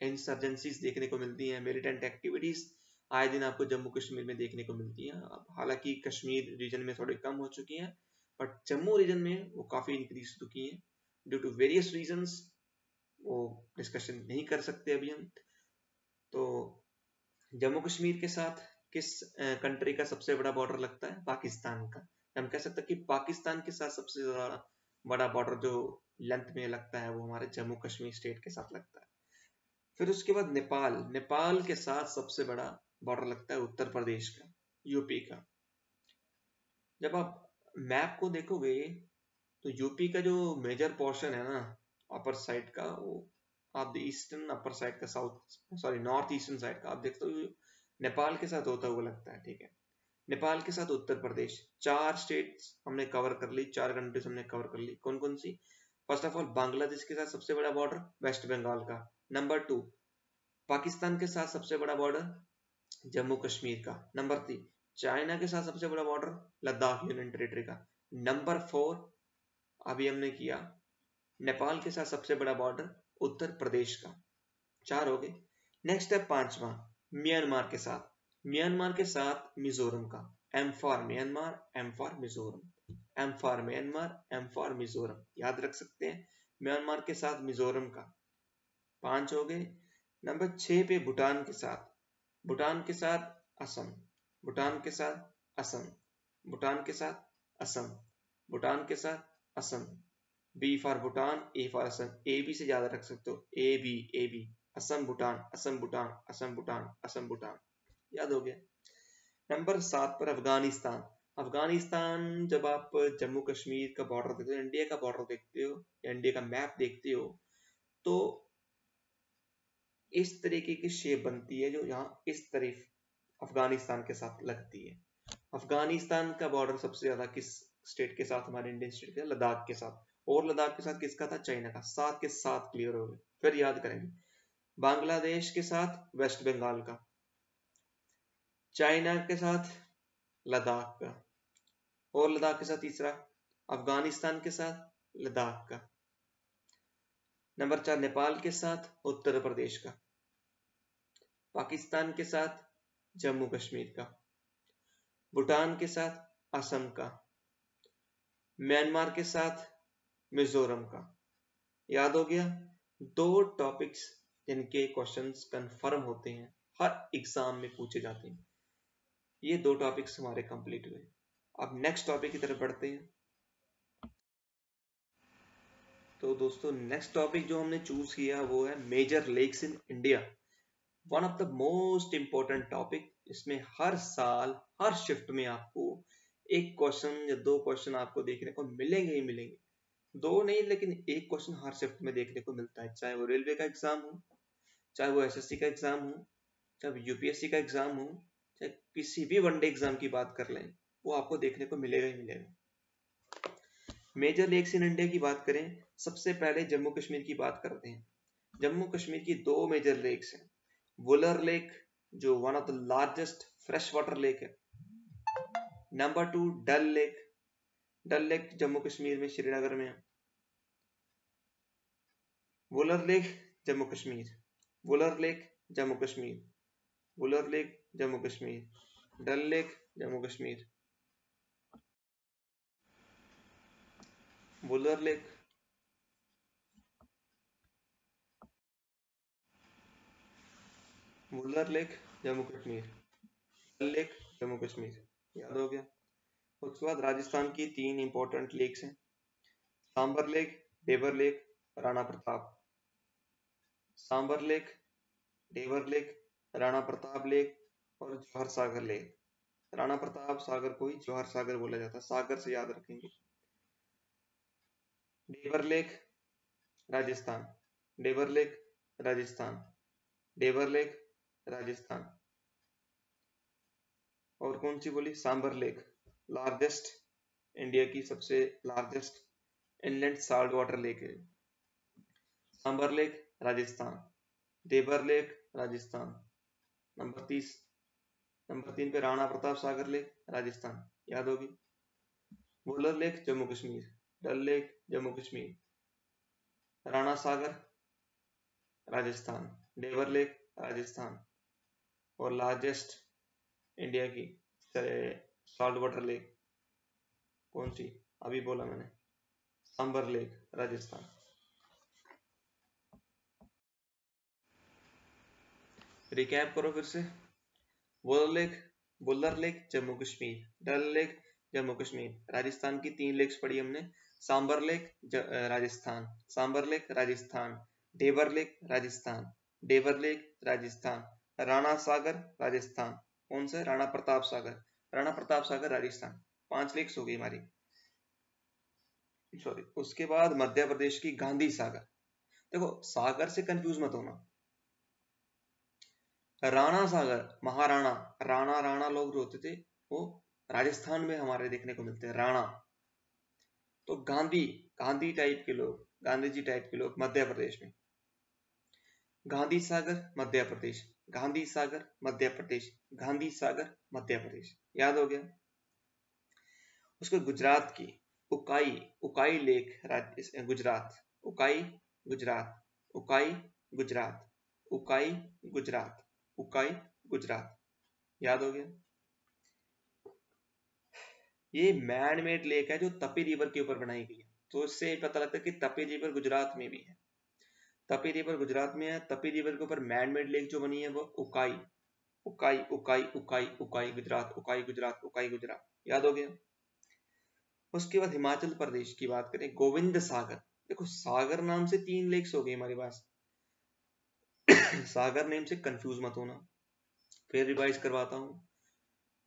इंसर्जेंसीज देखने को मिलती हैं, मिलिटेंट एक्टिविटीज आए दिन आपको जम्मू कश्मीर में देखने को मिलती हैं। हालांकि कश्मीर रीजन में थोड़ी कम हो चुकी हैं, बट जम्मू रीजन में वो काफी इंक्रीज हो चुकी हैं ड्यू टू वेरियस रीजंस, वो डिस्कशन नहीं कर सकते अभी हम। तो जम्मू कश्मीर के साथ किस कंट्री का सबसे बड़ा बॉर्डर लगता है? पाकिस्तान का। हम कह सकते हैं कि पाकिस्तान के साथ सबसे ज्यादा बड़ा बॉर्डर जो लेंथ में लगता है वो हमारे जम्मू कश्मीर स्टेट के साथ लगता है। फिर उसके बाद नेपाल। नेपाल के साथ सबसे बड़ा बॉर्डर लगता है उत्तर प्रदेश का, यूपी का। जब आप मैप को देखोगे तो यूपी का जो मेजर पोर्शन है ना अपर साइड का, वो आप ईस्टर्न अपर साइड का, नॉर्थ ईस्टर्न साइड का आप देखते हो नेपाल के साथ होता हुआ लगता है, ठीक है। नेपाल के साथ उत्तर प्रदेश। 4 स्टेट्स हमने कवर कर ली, 4 कंट्रीज हमने कवर कर ली। कौन कौन सी? फर्स्ट ऑफ ऑल बांग्लादेश के साथ सबसे बड़ा बॉर्डर वेस्ट बंगाल का। नंबर 2 पाकिस्तान के साथ सबसे बड़ा बॉर्डर जम्मू कश्मीर का। नंबर 3 चाइना के साथ सबसे बड़ा बॉर्डर लद्दाख यूनियन टेरिटरी का। नंबर 4 अभी हमने किया नेपाल के साथ सबसे बड़ा बॉर्डर उत्तर प्रदेश का। 4 हो गए। नेक्स्ट है 5वां म्यांमार के साथ। म्यांमार के साथ मिजोरम का। M for Myanmar, M for Mizoram, M for Myanmar, M for Mizoram, याद रख सकते हैं। म्यांमार के साथ मिजोरम का। 5 हो गए। नंबर 6 पे भूटान के साथ। भूटान के साथ असम, भूटान के साथ असम, भूटान के साथ असम, भूटान के साथ Assam. B for Bhutan, A for Assam, A B से ज्यादा रख सकते हो, A B, A B, Assam Bhutan, Assam Bhutan, Assam Bhutan, Assam Bhutan, याद हो गया। नंबर 7 पर अफगानिस्तान। अफगानिस्तान जब आप जम्मू कश्मीर का बॉर्डर देखते हो, इंडिया का बॉर्डर देखते हो या इंडिया का मैप देखते हो, तो इस तरीके की शेप बनती है जो यहाँ इस तरफ अफगानिस्तान के साथ लगती है। अफगानिस्तान का बॉर्डर सबसे ज्यादा किस स्टेट के साथ? हमारे इंडियन स्टेट के, लद्दाख के साथ। और लद्दाख के साथ किसका था? चाइना का। 7 के 7 क्लियर हो गए। फिर याद करेंगे बांग्लादेश के साथ वेस्ट बंगाल का, चाइना के साथ लद्दाख का, और लद्दाख के साथ तीसरा अफगानिस्तान के साथ लद्दाख का। नंबर 4 नेपाल के साथ उत्तर प्रदेश का, पाकिस्तान के साथ जम्मू कश्मीर का, भूटान के साथ असम का, म्यांमार के साथ मिजोरम का। याद हो गया। 2 टॉपिक्स जिनके क्वेश्चंस कंफर्म होते हैं, हर एग्जाम में पूछे जाते हैं। ये 2 टॉपिक्स हमारे कंप्लीट हुए। अब नेक्स्ट टॉपिक की तरफ बढ़ते हैं। तो दोस्तों नेक्स्ट टॉपिक जो हमने चूज किया वो है major lakes in India. One of the most important topic. इसमें हर साल हर शिफ्ट में आपको एक क्वेश्चन या दो क्वेश्चन आपको देखने को मिलेंगे ही मिलेंगे। दो नहीं, लेकिन एक क्वेश्चन हर शिफ्ट में देखने को मिलता है, चाहे वो रेलवे का एग्जाम हो, चाहे वो एसएससी का एग्जाम हो, चाहे यूपीएससी का एग्जाम हो, चाहे किसी भी वनडे एग्जाम की बात कर लें, वो आपको देखने को मिलेगा ही मिलेगा। मेजर लेक्स इन इंडिया की बात करें, सबसे पहले जम्मू कश्मीर की बात करते हैं। जम्मू कश्मीर की दो मेजर लेक्स हैं। वुलर लेक जो one of the largest fresh water lake है। Number 2 Dal lake. Dal lake Jammu Kashmir में श्रीनगर में है। Wular lake Jammu Kashmir, Wular lake Jammu Kashmir, Wular lake Jammu Kashmir, Dal lake Jammu Kashmir, Wular lake, Wular lake Jammu Kashmir, Dal lake Jammu Kashmir. याद हो गया। उसके बाद राजस्थान की तीन इंपॉर्टेंट लेक्स हैं, Sambhar lake, Dhebar lake, Rana Pratap. Sambhar lake, Dhebar lake, Rana Pratap lake और जौहर सागर लेक। राणा प्रताप सागर को ही जौहर सागर बोला जाता है, सागर से याद रखेंगे। Dhebar lake Rajasthan, Dhebar lake Rajasthan, Dhebar lake Rajasthan. और कौन सी बोली? सांबर लेक, लार्जेस्ट, इंडिया की सबसे largest inland salt water lake है। Sambhar lake Rajasthan, Dhebar lake Rajasthan. Number 3 पे राणा प्रताप सागर लेक राजस्थान, याद होगी। Wular lake Jammu Kashmir, Dal lake Jammu Kashmir, Rana Sagar Rajasthan, Dhebar lake Rajasthan और लार्जेस्ट इंडिया की सॉल्ट वाटर लेक कौन सी? अभी बोला मैंने, सांबर लेक राजस्थान। रिकैप करो फिर से। वुलर लेक जम्मू कश्मीर, डल लेक जम्मू कश्मीर, राजस्थान की तीन लेक्स पढ़ी हमने। Sambhar lake Rajasthan, Sambhar lake Rajasthan, Dhebar lake Rajasthan, Dhebar lake Rajasthan, Rana Sagar Rajasthan. कौन सा? राणा प्रताप सागर, राणा प्रताप सागर राजस्थान। 5 लेक्स हो गई हमारी, सॉरी। उसके बाद मध्य प्रदेश की गांधी सागर। देखो सागर से कंफ्यूज मत होना, राणा सागर महाराणा, राणा राणा लोग जो होते थे वो राजस्थान में हमारे देखने को मिलते हैं, राणा। तो गांधी, गांधी टाइप के लोग, गांधी जी टाइप के लोग मध्य प्रदेश में। गांधी सागर मध्य प्रदेश, गांधी सागर मध्य प्रदेश, गांधी सागर मध्य प्रदेश। याद हो गया। उसके गुजरात की उकाई, उकाई लेक गुजरात, उकाई गुजरात, उकाई गुजरात, उकाई गुजरात, उकाई गुजरात। याद हो गया। ये मैन मेड लेक है जो तपी रिवर के ऊपर बनाई गई है, तो इससे पता लगता है कि तपी रिवर गुजरात में भी है। तपी रिवर गुजरात में है। तपी रिवर के ऊपर मैन मेड लेक जो बनी है वो उकाई, उकाई उकाई उकाई उकाई गुजरात, उकाई गुजरात, उकाई गुजरात। याद हो गया। उसके बाद हिमाचल प्रदेश की बात करें, गोविंद सागर। देखो सागर नाम से 3 लेक्स हो गई हमारे पास। सागर नेम से कंफ्यूज मत होना, फिर रिवाइज करवाता हूँ।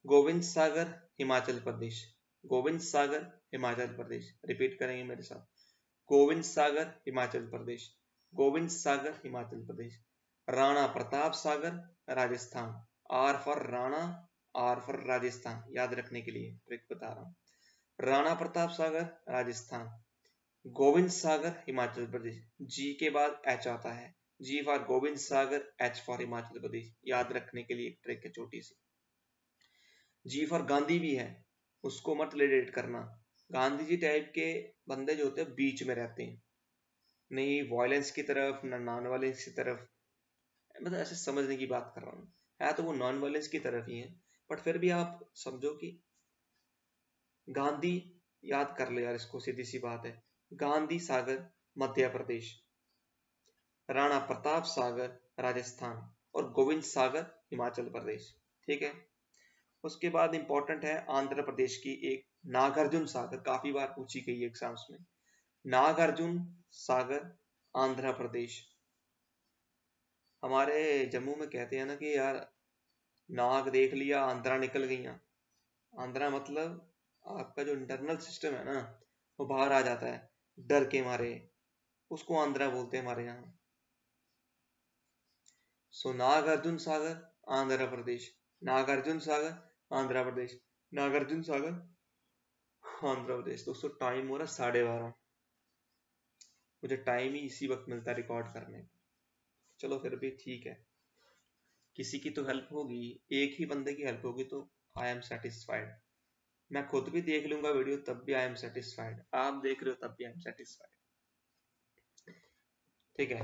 गोविंद सागर हिमाचल प्रदेश, गोविंद सागर हिमाचल प्रदेश। रिपीट करेंगे मेरे साथ, Govind Sagar Himachal Pradesh, Govind Sagar Himachal Pradesh. Rana Pratap Sagar Rajasthan, R for Rana, R for Rajasthan. याद रखने के लिए ट्रिक बता रहा हूँ। राणा प्रताप सागर राजस्थान, गोविंद सागर हिमाचल प्रदेश। जी के बाद एच आता है, G for Govind Sagar, H for Himachal Pradesh. याद रखने के लिए ट्रिक है छोटी सी। जी फॉर गांधी भी है, उसको मत रिलेट करना। गांधी जी टाइप के बंदे जो होते हैं बीच में रहते हैं, नहीं वायलेंस की तरफ ना नॉन वायलेंस की तरफ। मतलब ऐसे समझने की बात कर रहा हूँ, है तो वो नॉन वायलेंस की तरफ ही है, बट फिर भी आप समझो कि गांधी, याद कर ले यार इसको, सीधी सी बात है। गांधी सागर मध्य प्रदेश, राणा प्रताप सागर राजस्थान और गोविंद सागर हिमाचल प्रदेश। ठीक है। उसके बाद इंपॉर्टेंट है आंध्र प्रदेश की एक नागार्जुन सागर, काफी बार पूछी गई है एग्जाम्स में। नागार्जुन सागर आंध्र प्रदेश। हमारे जम्मू में कहते हैं ना कि यार नाक देख लिया आंध्रा निकल गई। आंध्रा मतलब आपका जो इंटरनल सिस्टम है ना वो बाहर आ जाता है डर के मारे, उसको आंध्रा बोलते हैं हमारे यहाँ। सो नागार्जुन सागर आंध्र प्रदेश, नागार्जुन सागर आंध्र प्रदेश, नागार्जुन सागर आंध्र प्रदेश। दोस्तों टाइम हो रहा 12:30, मुझे टाइम ही इसी वक्त मिलता है रिकॉर्ड करने। चलो फिर भी ठीक है, किसी की तो हेल्प होगी, एक ही बंदे की हेल्प होगी तो आई एम सेटिस्फाइड। मैं खुद भी देख लूंगा वीडियो तब भी आई एम सेटिस्फाइड, आप देख रहे हो तब भी आई एम सेटिस्फाइड। ठीक है,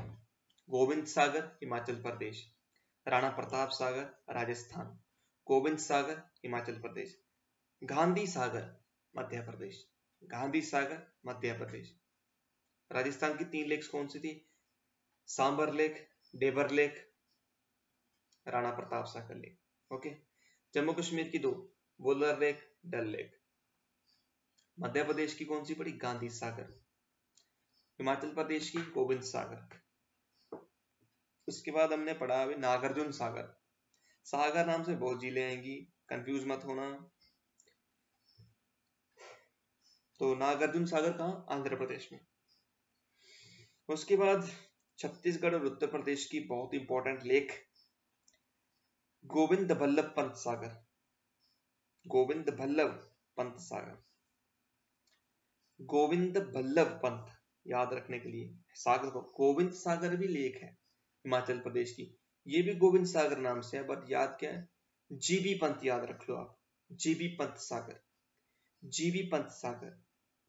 गोविंद सागर हिमाचल प्रदेश, राणा प्रताप सागर राजस्थान, गोविंद सागर हिमाचल प्रदेश, गांधी सागर मध्य प्रदेश, गांधी सागर मध्य प्रदेश। राजस्थान की 3 लेक्स कौन सी थी? Sambar lake, Dhebar lake, Rana Pratap Sagar lake. Okay. Jammu Kashmir की 2, वुलर लेक, डल लेक। मध्य प्रदेश की कौन सी पड़ी? गांधी सागर। हिमाचल प्रदेश की गोविंद सागर। उसके बाद हमने पढ़ा अभी नागार्जुन सागर। सागर नाम से बहुत झीलें आएंगी, कंफ्यूज मत होना। तो नागार्जुन सागर कहाँ? आंध्र प्रदेश में। उसके बाद छत्तीसगढ़ और उत्तर प्रदेश की बहुत इंपॉर्टेंट लेक, गोविंद बल्लभ पंत सागर, गोविंद बल्लभ पंत सागर, गोविंद बल्लभ पंत याद रखने के लिए सागर को। गोविंद सागर भी लेक है हिमाचल प्रदेश की, ये भी गोविंद सागर नाम से है, बट याद क्या है? जीबी पंत याद रख लो आप, जीबी पंत सागर, जीबी पंत सागर,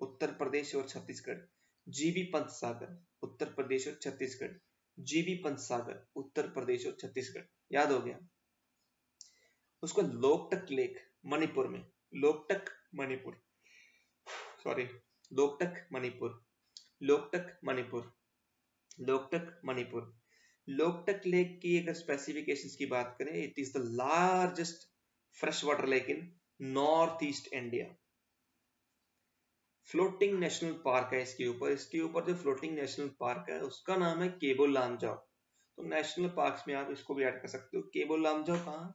उत्तर प्रदेश और छत्तीसगढ़। जीबी पंत सागर उत्तर प्रदेश और छत्तीसगढ़, जीबी पंत सागर उत्तर प्रदेश और छत्तीसगढ़। याद हो गया। उसको लोकटक लेक मणिपुर में, लोकटक मणिपुर, सॉरी लोकटक मणिपुर, लोकटक मणिपुर, लोकटक मणिपुर। लोकटक लेक की अगर स्पेसिफिकेशंस की बात करें, it is the largest fresh water lake in north east India. Floating national park है इसके ऊपर, इसके ऊपर जो फ्लोटिंग नेशनल पार्क है उसका नाम है केबो लामजाओ। तो नेशनल पार्क्स में आप इसको भी ऐड कर सकते हो। केबो लामजाओ कहाँ?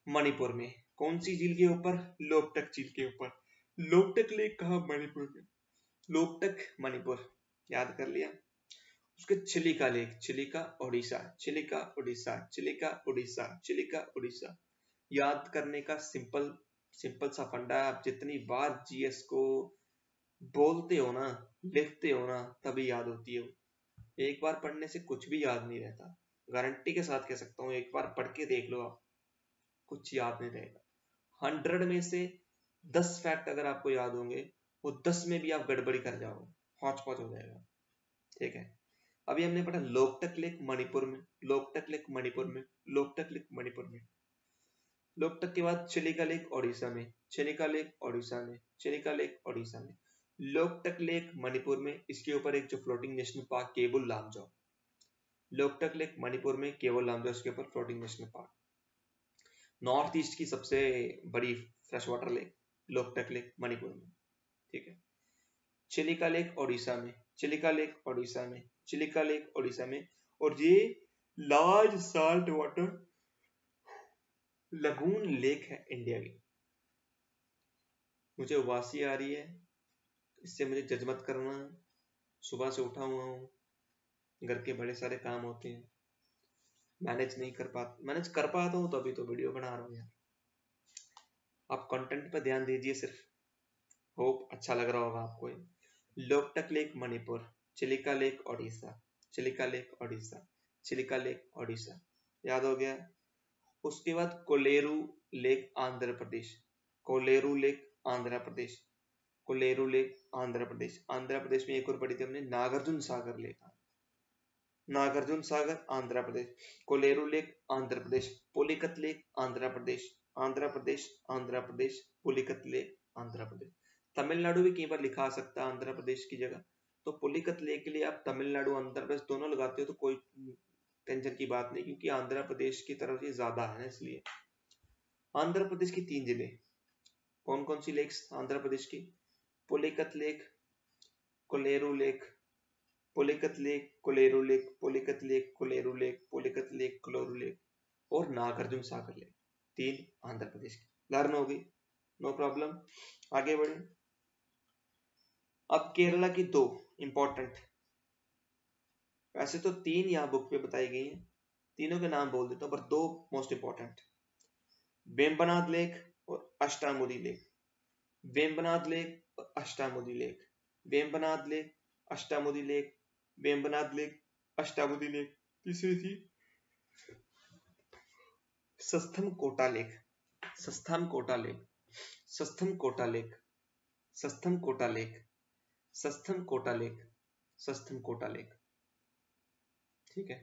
मणिपुर में। कौन सी झील के ऊपर? लोकटक झील के ऊपर। लोकटक लेक कहाँ? मणिपुर में। लोकटक मणिपुर, याद कर लिया। उसके चिलिका लेक, चिलिका ओडिशा, चिलिका ओडिशा, चिलिका ओडिशा, चिलिका ओडिशा। याद करने का सिंपल सिंपल सा फंडा है, आप जितनी बार जीएस को बोलते हो ना, लिखते हो ना, तभी याद होती है। एक बार पढ़ने से कुछ भी याद नहीं रहता, गारंटी के साथ कह सकता हूँ। एक बार पढ़ के देख लो आप, कुछ याद नहीं रहेगा। 100 में से 10 फैक्ट अगर आपको याद होंगे, वो 10 में भी आप गड़बड़ी कर जाओगे, हौच पौच हो जाएगा। ठीक है, अभी हमने पढ़ा लोकटक लेक मणिपुर में, लोकटक लेक मणिपुर में, लोकटक लेक मणिपुर में। लोकटक के बाद चिलिका लेक ओडिशा में, चिलिका लेक ओडिशा में, चिलिका लेक ओडिशा में। लोकटक लेक मणिपुर में, इसके ऊपर एक जो floating national park Keibul Lamjao. Loktak lake Manipur में, केबुल लामजाओ इसके ऊपर floating national park. North east की सबसे बड़ी fresh water lake Loktak lake Manipur में। ठीक है, चिलिका लेक ओडिशा में, चिलिका लेक ओडिशा में, चिलिका लेक ओडिशा में। और ये large salt water lagoon lake है इंडिया की। मुझे उबासी आ रही है, इससे मुझे जज मत करना। सुबह से उठा हुआ हूँ, घर के बड़े सारे काम होते हैं, मैनेज कर पाता हूँ तो अभी तो वीडियो बना रहा हूँ यार। आप कंटेंट पे ध्यान दीजिए सिर्फ। होप अच्छा लग रहा होगा आपको। Loktak lake Manipur, Chilika lake Odisha, Chilika lake Odisha, Chilika lake Odisha. याद हो गया। उसके बाद Kolleru lake Andhra Pradesh, Kolleru lake Andhra Pradesh, Kolleru lake Andhra Pradesh. Andhra Pradesh में एक और पढ़ी थी हमने, Nagarjuna Sagar lake, Nagarjuna Sagar Andhra Pradesh, Kolleru lake Andhra Pradesh, Pulicat lake Andhra Pradesh, Andhra Pradesh, Andhra Pradesh, Pulicat lake Andhra Pradesh. Tamil Nadu भी कई बार लिखा आ सकता है आंध्र प्रदेश की जगह, तो पुलिकत लेक के लिए आप तमिलनाडु आंध्र प्रदेश दोनों लगाते हो तो कोई टेंशन की बात नहीं, क्योंकि आंध्र प्रदेश की तरफ ये ज्यादा है ना, इसलिए। आंध्र प्रदेश की 3 जिले, कौन कौन सी लेक्स आंध्र प्रदेश की? Pulicat lake, Kolleru lake, Pulicat lake, Kolleru lake, Pulicat lake, Kolleru lake, Pulicat lake, Kolleru lake और नागार्जुन सागर लेक। 3 आंध्र प्रदेश की लर्न हो गई, नो प्रॉब्लम। आगे बढ़े। अब केरला की 2 इंपॉर्टेंट, वैसे तो 3 यहाँ बुक पे बताई गई हैं, तीनों के नाम बोल देता हूँ, पर 2 मोस्ट इंपॉर्टेंट, वेम्बनाड लेक और अष्टामुदी लेक। वेम्बनाड लेक और Ashtamudi lake, Vembanad lake, Ashtamudi lake, Vembanad lake, Ashtamudi lake. तीसरी थी Sasthamcotta lake, Sasthamcotta lake, Sasthamcotta lake, Sasthamcotta lake, Sasthamcotta lake, Sasthamcotta lake. ठीक है।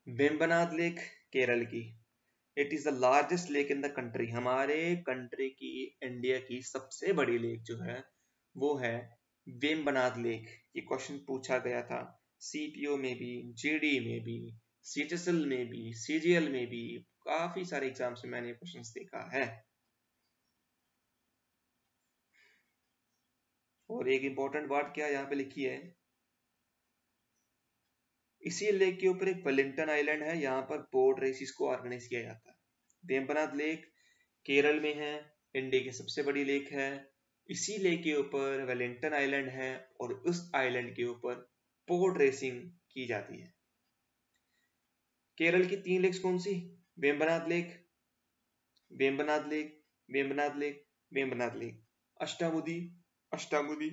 वेम्बनाड लेक केरल की, it is the largest lake in the country. हमारे कंट्री की, इंडिया की सबसे बड़ी लेक जो है वो है वेम्बनाड लेक। ये क्वेश्चन पूछा गया था सीपीओ में भी, जीडी में भी, सीटीएसएल में भी, सीजीएल में भी, काफी सारे एग्जाम्स में मैंने क्वेश्चंस देखा है। और एक इंपॉर्टेंट बात क्या यहाँ पे लिखी है, इसी लेक के ऊपर एक वेलिंगटन आइलैंड है, यहाँ पर बोट रेसिस को ऑर्गेनाइज किया जाता है। वेम्बनाड लेक केरल में है, इंडिया की सबसे बड़ी लेक है। इसी लेक के ऊपर वेलिंगटन आइलैंड है और उस आइलैंड के ऊपर बोट रेसिंग की जाती है। केरल की 3 लेक्स कौन सी? Vembanad lake, Vembanad lake, Vembanad lake, Vembanad lake. Ashtamudi, Ashtamudi,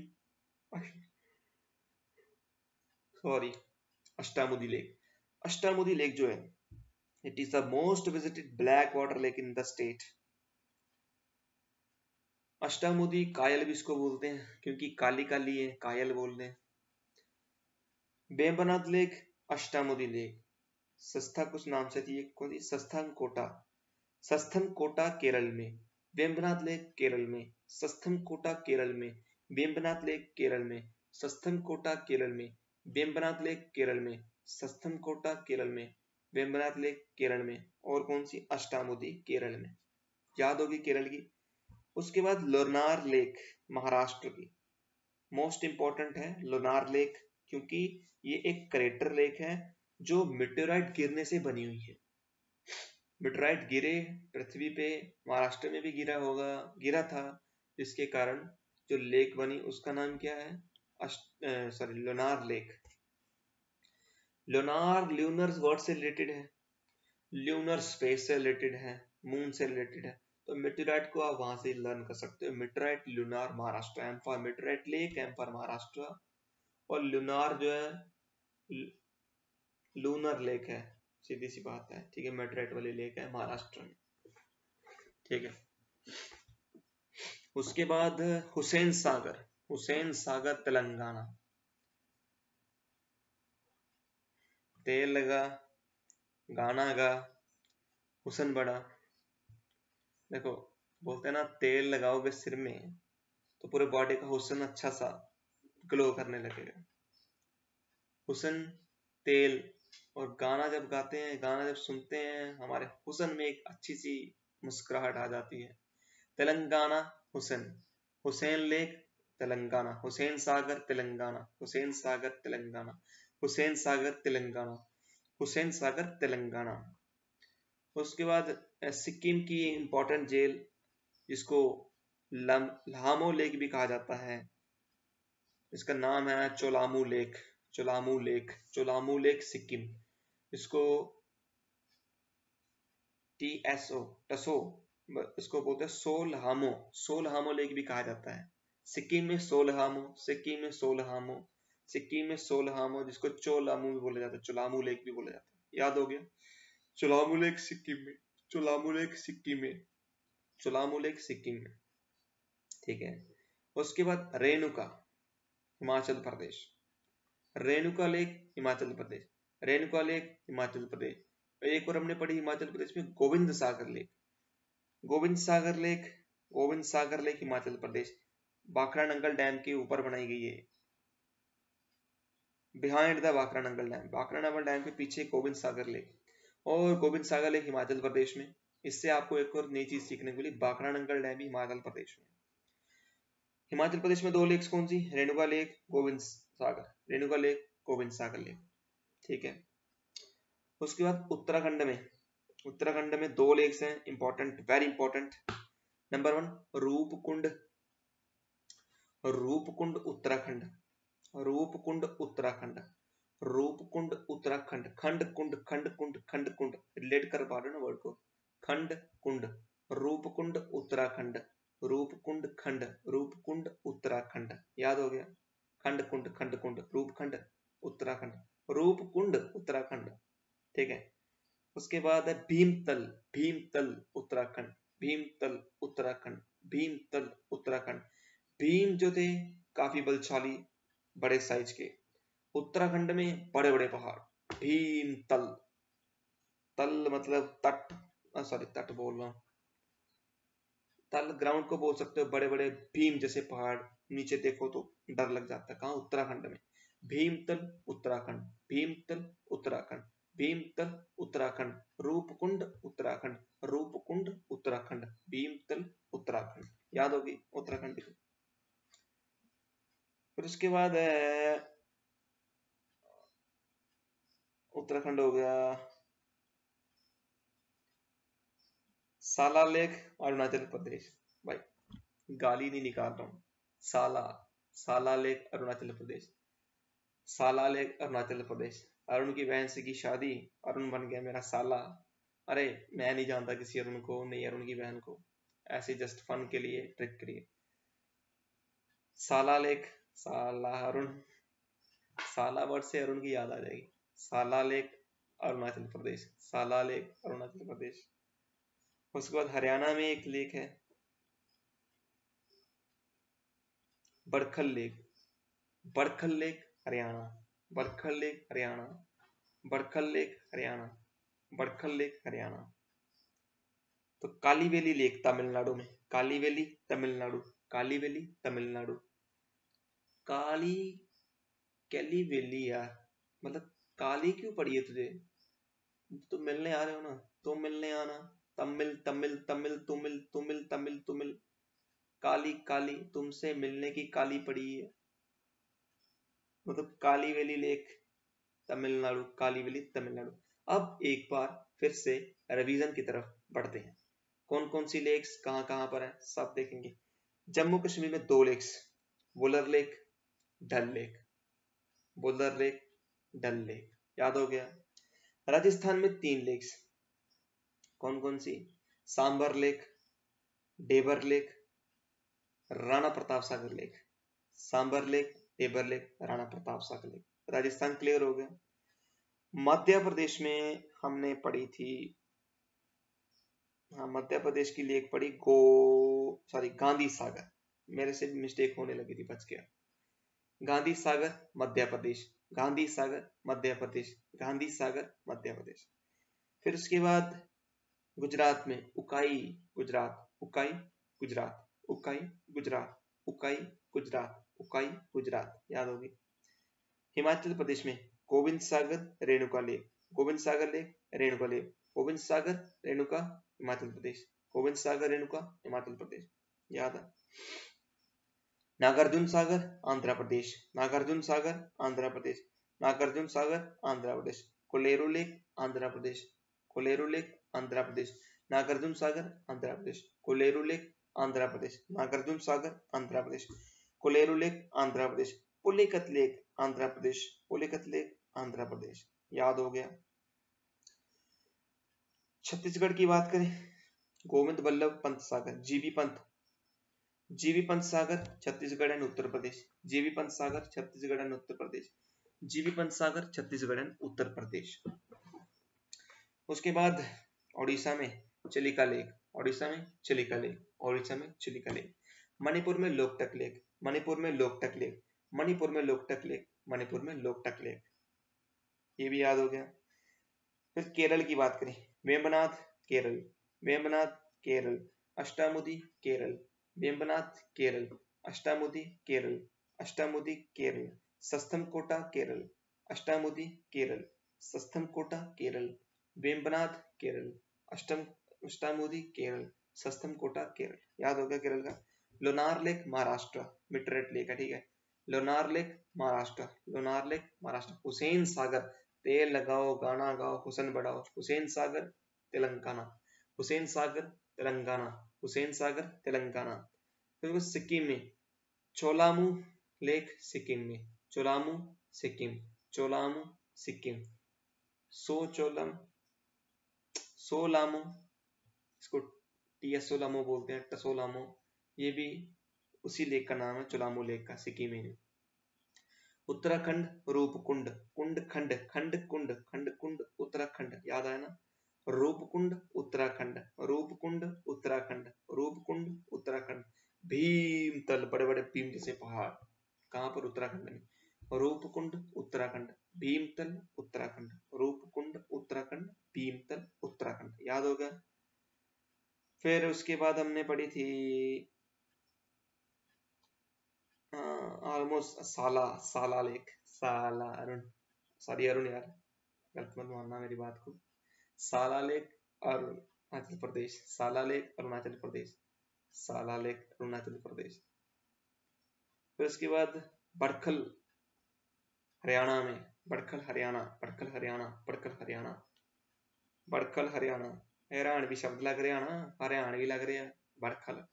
sorry, Ashtamudi lake. Ashtamudi lake जो है, it is the most visited black water lake in the state. Ashtamudi Kayal भी इसको बोलते हैं, क्योंकि काली काली है, कायल बोलते हैं। वेम्बनाड लेक, अष्टामुदी लेक, सस्था कुछ नाम से थी, कौन सी? सस्थम कोटा, सस्थम कोटा केरल में, वेम्बनाड लेक केरल में, सस्थम कोटा केरल में, वेम्बनाड लेक केरल में, सस्थम कोटा केरल में, वेम्बनाड लेक केरल में, सस्थम कोटा केरल में, वेम्बनाड लेक केरल में, और कौन सी? अष्टामुदी केरल में। याद होगी केरल की। उसके बाद लोनार लेक महाराष्ट्र की, मोस्ट इंपॉर्टेंट है लोनार लेक, क्योंकि ये एक क्रेटर लेक है जो मेटेओराइट गिरने से बनी हुई है। मेटेओराइट गिरे पृथ्वी पे, महाराष्ट्र में भी गिरा होगा, गिरा था, जिसके कारण जो लेक बनी उसका नाम क्या है? Lonar lake. Lonar lunar word से रिलेटेड है, ल्यूनर स्पेस से रिलेटेड है, मून से रिलेटेड है, तो मेटेओराइट को आप वहां से लर्न कर सकते हो। Meteorite Lonar Maharashtra, M for meteorite lake, M for Maharashtra, और लुनार जो है लूनर लेक है, सीधी सी बात है। ठीक है, मेटेओराइट वाली लेक है महाराष्ट्र में। ठीक है। उसके बाद हुसैन सागर, हुसैन सागर तेलंगाना। तेल लगा, गाना गा, हुसन बड़ा। देखो, बोलते हैं ना, तेल लगाओगे सिर में तो पूरे बॉडी का हुसन अच्छा सा ग्लो करने लगेगा। हुसन, तेल, और गाना जब गाते हैं, गाना जब सुनते हैं, हमारे हुसन में एक अच्छी सी मुस्कुराहट आ जाती है। तेलंगाना, हुसैन, हुसैन लेक तेलंगाना, हुसैन सागर तेलंगाना, हुसैन सागर तेलंगाना, हुसैन सागर तेलंगाना, हुसैन सागर तेलंगाना। उसके बाद सिक्किम की इंपॉर्टेंट जेल, जिसको लामो लेक भी कहा जाता है, इसका नाम है Cholamu lake, Cholamu lake, Cholamu lake Sikkim. इसको TSO, टसो, इसको बोलते हैं सोलहामो, सोलहामो लेक भी कहा जाता है। सिक्किम में सोलहामो, सिक्किम में सोलहामो, सिक्किम में सोलहामो, जिसको चोलामू भी बोला जाता है, चोलामू लेक भी बोला जाता है। याद हो गया? चोलामू लेक सिक्किम में, चोलामू लेक सिक्किम में, चोलामू लेक सिक्किम में। ठीक है। उसके बाद रेणुका, हिमाचल प्रदेश, रेणुका लेक हिमाचल प्रदेश, रेणुका लेक हिमाचल प्रदेश। एक और हमने पढ़ी हिमाचल प्रदेश में गोविंद सागर लेक, गोविंद सागर लेक, गोविंद सागर लेक हिमाचल प्रदेश, भाखड़ा नंगल डैम के ऊपर बनाई गई है, behind the Bhakra Nangal dam, Bhakra Nangal dam के पीछे गोविंद सागर लेक, और गोविंद सागर लेक हिमाचल प्रदेश में। इससे आपको एक और नई चीज सीखने को मिली, भाखड़ा नंगल डैम भी हिमाचल प्रदेश में। हिमाचल प्रदेश में 2 लेक्स कौन सी? रेणुका लेक, गोविंद सागर। रेणुका लेक, गोविंद सागर लेक, ठीक है। उसके बाद उत्तराखंड में 2 लेक्स हैं, important, very important. Number 1 Roopkund, Roopkund Uttarakhand, Roopkund Uttarakhand, Roopkund Uttarakhand. खंड कुंड, खंड कुंड, खंड कुंड, रिलेट कर पा रहे हो ना वर्ड को? खंड कुंड, रूपकुंड उत्तराखंड, रूपकुंड खंड, रूपकुंड उत्तराखंड। याद हो गया? खंड कुंड, रूपखंड उत्तराखंड, रूपकुंड उत्तराखंड, ठीक है। उसके बाद है भीमतल, भीमतल उत्तराखंड, भीमतल उत्तराखंड, भीमतल उत्तराखंड। भीम जो थे काफी बलशाली, बड़े साइज के। उत्तराखंड में बड़े बड़े पहाड़, भीमतल। तल मतलब तट, सॉरी तट बोल रहा हूँ, तल ग्राउंड को बोल सकते हो। बड़े बड़े भीम जैसे पहाड़, नीचे देखो तो डर लग जाता है। कहाँ? उत्तराखंड में। भीमतल उत्तराखंड, भीमतल उत्तराखंड, भीमतल उत्तराखंड, रूपकुंड उत्तराखंड, रूपकुंड उत्तराखंड, भीमतल उत्तराखंड। याद होगी उत्तराखंड की। फिर उसके बाद उत्तराखंड हो गया, साला लेक अरुणाचल प्रदेश। भाई गाली नहीं निकाल रहा हूँ, साला, साला लेक अरुणाचल प्रदेश, साला लेक अरुणाचल प्रदेश। अरुण की बहन से की शादी, अरुण बन गया मेरा साला। अरे मैं नहीं जानता किसी अरुण को, नहीं अरुण की बहन को, ऐसे जस्ट फन के लिए, ट्रिक के लिए। साला लेक, साला अरुण, साला वर्ड से अरुण की याद आ जाएगी। साला लेक अरुणाचल प्रदेश, साला लेक अरुणाचल प्रदेश। उसके बाद हरियाणा में एक लेक है, Badkhal lake, Badkhal lake Haryana, Badkhal lake Haryana, Badkhal lake Haryana, Badkhal lake Haryana. तो कालीवेली लेक तमिलनाडु में, कालीवेली तमिलनाडु, कालीवेली तमिलनाडु, काली कैली वेली यार, मतलब काली क्यों पड़ी है तुझे? तो मिलने आ रहे हो ना, तो मिलने आना। तमिल तमिल तमिल तुमिल तुमिल तमिल तुमिल, काली काली, तुमसे मिलने की काली पड़ी है। मतलब काली वैली लेक तमिलनाडु, काली वैली तमिलनाडु। अब एक बार फिर से रिवीजन की तरफ बढ़ते हैं। कौन कौन सी लेक्स कहाँ कहाँ पर है सब देखेंगे। जम्मू कश्मीर में 2 lakes, Wular lake, Dal lake, Wular lake, Dal lake. याद हो गया? राजस्थान में 3 लेक्स, कौन कौन सी? Sambhar lake, Dhebar lake, Rana Pratap Sagar lake. Sambhar lake, Dhebar lake, Rana Pratap Sagar lake. Rajasthan clear हो गया। मध्य प्रदेश में हमने पढ़ी थी, हाँ मध्य प्रदेश की लेक पढ़ी, गांधी सागर, मेरे से मिस्टेक होने लगी थी, बच गया। गांधी सागर मध्य प्रदेश, गांधी सागर मध्य प्रदेश, गांधी सागर मध्य प्रदेश। फिर उसके बाद गुजरात में उकाई, गुजरात, उकाई गुजरात, उकाई गुजरात, उकाई गुजरात, उकाई गुजरात। याद होगी। हिमाचल प्रदेश में गोविंद सागर, रेणुका लेक, गोविंद सागर लेक, रेणुका लेक, गोविंद सागर, रेणुका, हिमाचल प्रदेश, गोविंद सागर, रेणुका, हिमाचल प्रदेश। याद है। Nagarjuna Sagar Andhra Pradesh, Nagarjuna Sagar Andhra Pradesh, Nagarjuna Sagar Andhra Pradesh. Kolleru lake Andhra Pradesh, Kolleru lake Andhra Pradesh, Nagarjuna Sagar Andhra Pradesh, Kolleru lake Andhra Pradesh, Nagarjuna Sagar Andhra Pradesh, Kolleru lake Andhra Pradesh, Pulicat lake Andhra Pradesh, Pulicat lake Andhra Pradesh. याद हो गया। छत्तीसगढ़ की बात करें, Govind Ballabh Pant Sagar, GB Pant, GB Pant Sagar Chhattisgarh and Uttar Pradesh, GB Pant Sagar Chhattisgarh and Uttar Pradesh, GB Pant Sagar Chhattisgarh and Uttar Pradesh. उसके बाद ओडिशा में चिलिका लेक, ओडिशा में चिलिका लेक, ओडिशा में चिलिका लेक। मणिपुर में लोकटक लेक, मणिपुर में लोकटक लेक, मणिपुर में लोकटक लेक, मणिपुर में लोकटक लेक। ये भी याद हो गया। फिर केरल की बात करें, वेम्बनाथ केरल, वेम्बनाथ केरल, अष्टामुदी केरल, वेम्बनाथ केरल, अष्टामुदी केरल, अष्टामुदी केरल, सस्थमकोटा केरल, अष्टामुदी केरल, सस्थमकोटा केरल, वेम्बनाथ केरल, अष्टामुदी केरल, सस्थमकोटा केरल। याद हो गया केरल का। Lonar lake Maharashtra, meteorite lake है, ठीक है। Lonar lake Maharashtra, Lonar lake Maharashtra. हुसैन सागर, तेल लगाओ गाना गाओ हुसैन बढ़ाओ, हुसैन सागर तेलंगाना, हुसैन सागर तेलंगाना, हुसैन सागर तेलंगाना। फिर सिक्किम में चोलामू लेक, सिक्किम में चोलामू सिक्किम, चोलामू सिक्किम। सोलामू, इसको टीएसोलामो बोलते हैं, टसोलामो, ये भी उसी लेक का नाम है, चोलामू लेक का, सिक्किम में। उत्तराखंड रूपकुंड, कुंड खंड, खंड कुंड, खंड कुंड उत्तराखंड, याद आया ना। रूपकुंड उत्तराखंड, रूपकुंड उत्तराखंड, रूपकुंड उत्तराखंड। भीमतल, बड़े बड़े भीम जैसे पहाड़, कहाँ पर, उत्तराखंड में। रूपकुंड उत्तराखंड, भीमतल उत्तराखंड, रूपकुंड उत्तराखंड, भीमतल उत्तराखंड, याद हो गया। फिर उसके बाद हमने पढ़ी थी ऑलमोस्ट साला लेक, साला अरुण, सॉरी अरुण यार, गलत मत मानना मेरी बात को। साला लेक और अरुणाचल प्रदेश, साला लेक अरुणाचल प्रदेश, साला लेक अरुणाचल प्रदेश। फिर उसके बाद बड़खल हरियाणा में, बड़खल हरियाणा, बड़खल हरियाणा, बड़खल हरियाणा, बड़खल हरियाणा। हरियाणवी शब्द लग रहा ना, हरियाणवी लग रहा है, बड़खल।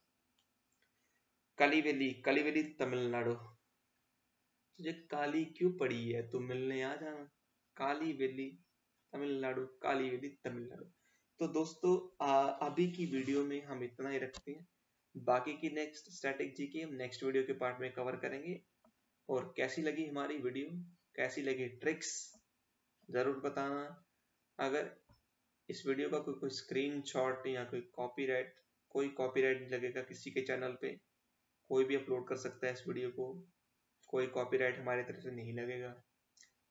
कालीवेली, कालीवेली तमिलनाडु। तुझे काली क्यों पड़ी है, तू मिलने आ जाना। काली वेली तमिलनाडु, काली वेली तमिलनाडु। तो दोस्तों अभी की वीडियो में हम इतना ही रखते हैं, बाकी की नेक्स्ट स्ट्रैटेजी की हम नेक्स्ट वीडियो के पार्ट में कवर करेंगे। और कैसी लगी हमारी वीडियो, कैसी लगी ट्रिक्स, जरूर बताना। अगर इस वीडियो का कोई स्क्रीनशॉट या कोई कॉपीराइट नहीं लगेगा किसी के चैनल पे, कोई भी अपलोड कर सकता है इस वीडियो को, कोई कॉपीराइट हमारी तरफ से नहीं लगेगा।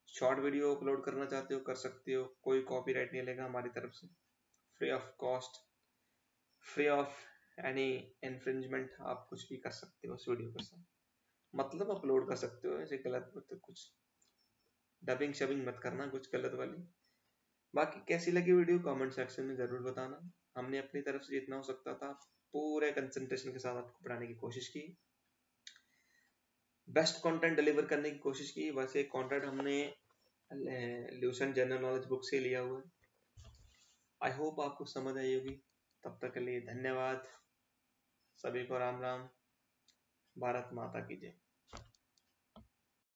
शॉर्ट वीडियो अपलोड करना चाहते हो कर सकते हो, कोई कॉपीराइट नहीं लगेगा हमारी तरफ से, free of cost, free of any infringement. आप कुछ भी कर सकते हो उस वीडियो के साथ, मतलब अपलोड कर सकते हो, ऐसे गलत मतलब कुछ डबिंग शबिंग मत करना कुछ गलत वाली। बाकी कैसी लगी वीडियो कमेंट सेक्शन में जरूर बताना। हमने अपनी तरफ से जितना हो सकता था पूरे कंसंट्रेशन के साथ आपको पढ़ाने की कोशिश की, बेस्ट कंटेंट डिलीवर करने की कोशिश की। वैसे कंटेंट हमने ल्यूसेंट जनरल नॉलेज बुक से लिया हुआ है। आई होप आपको समझ आई होगी। तब तक के लिए धन्यवाद, सभी को राम राम, भारत माता की जय।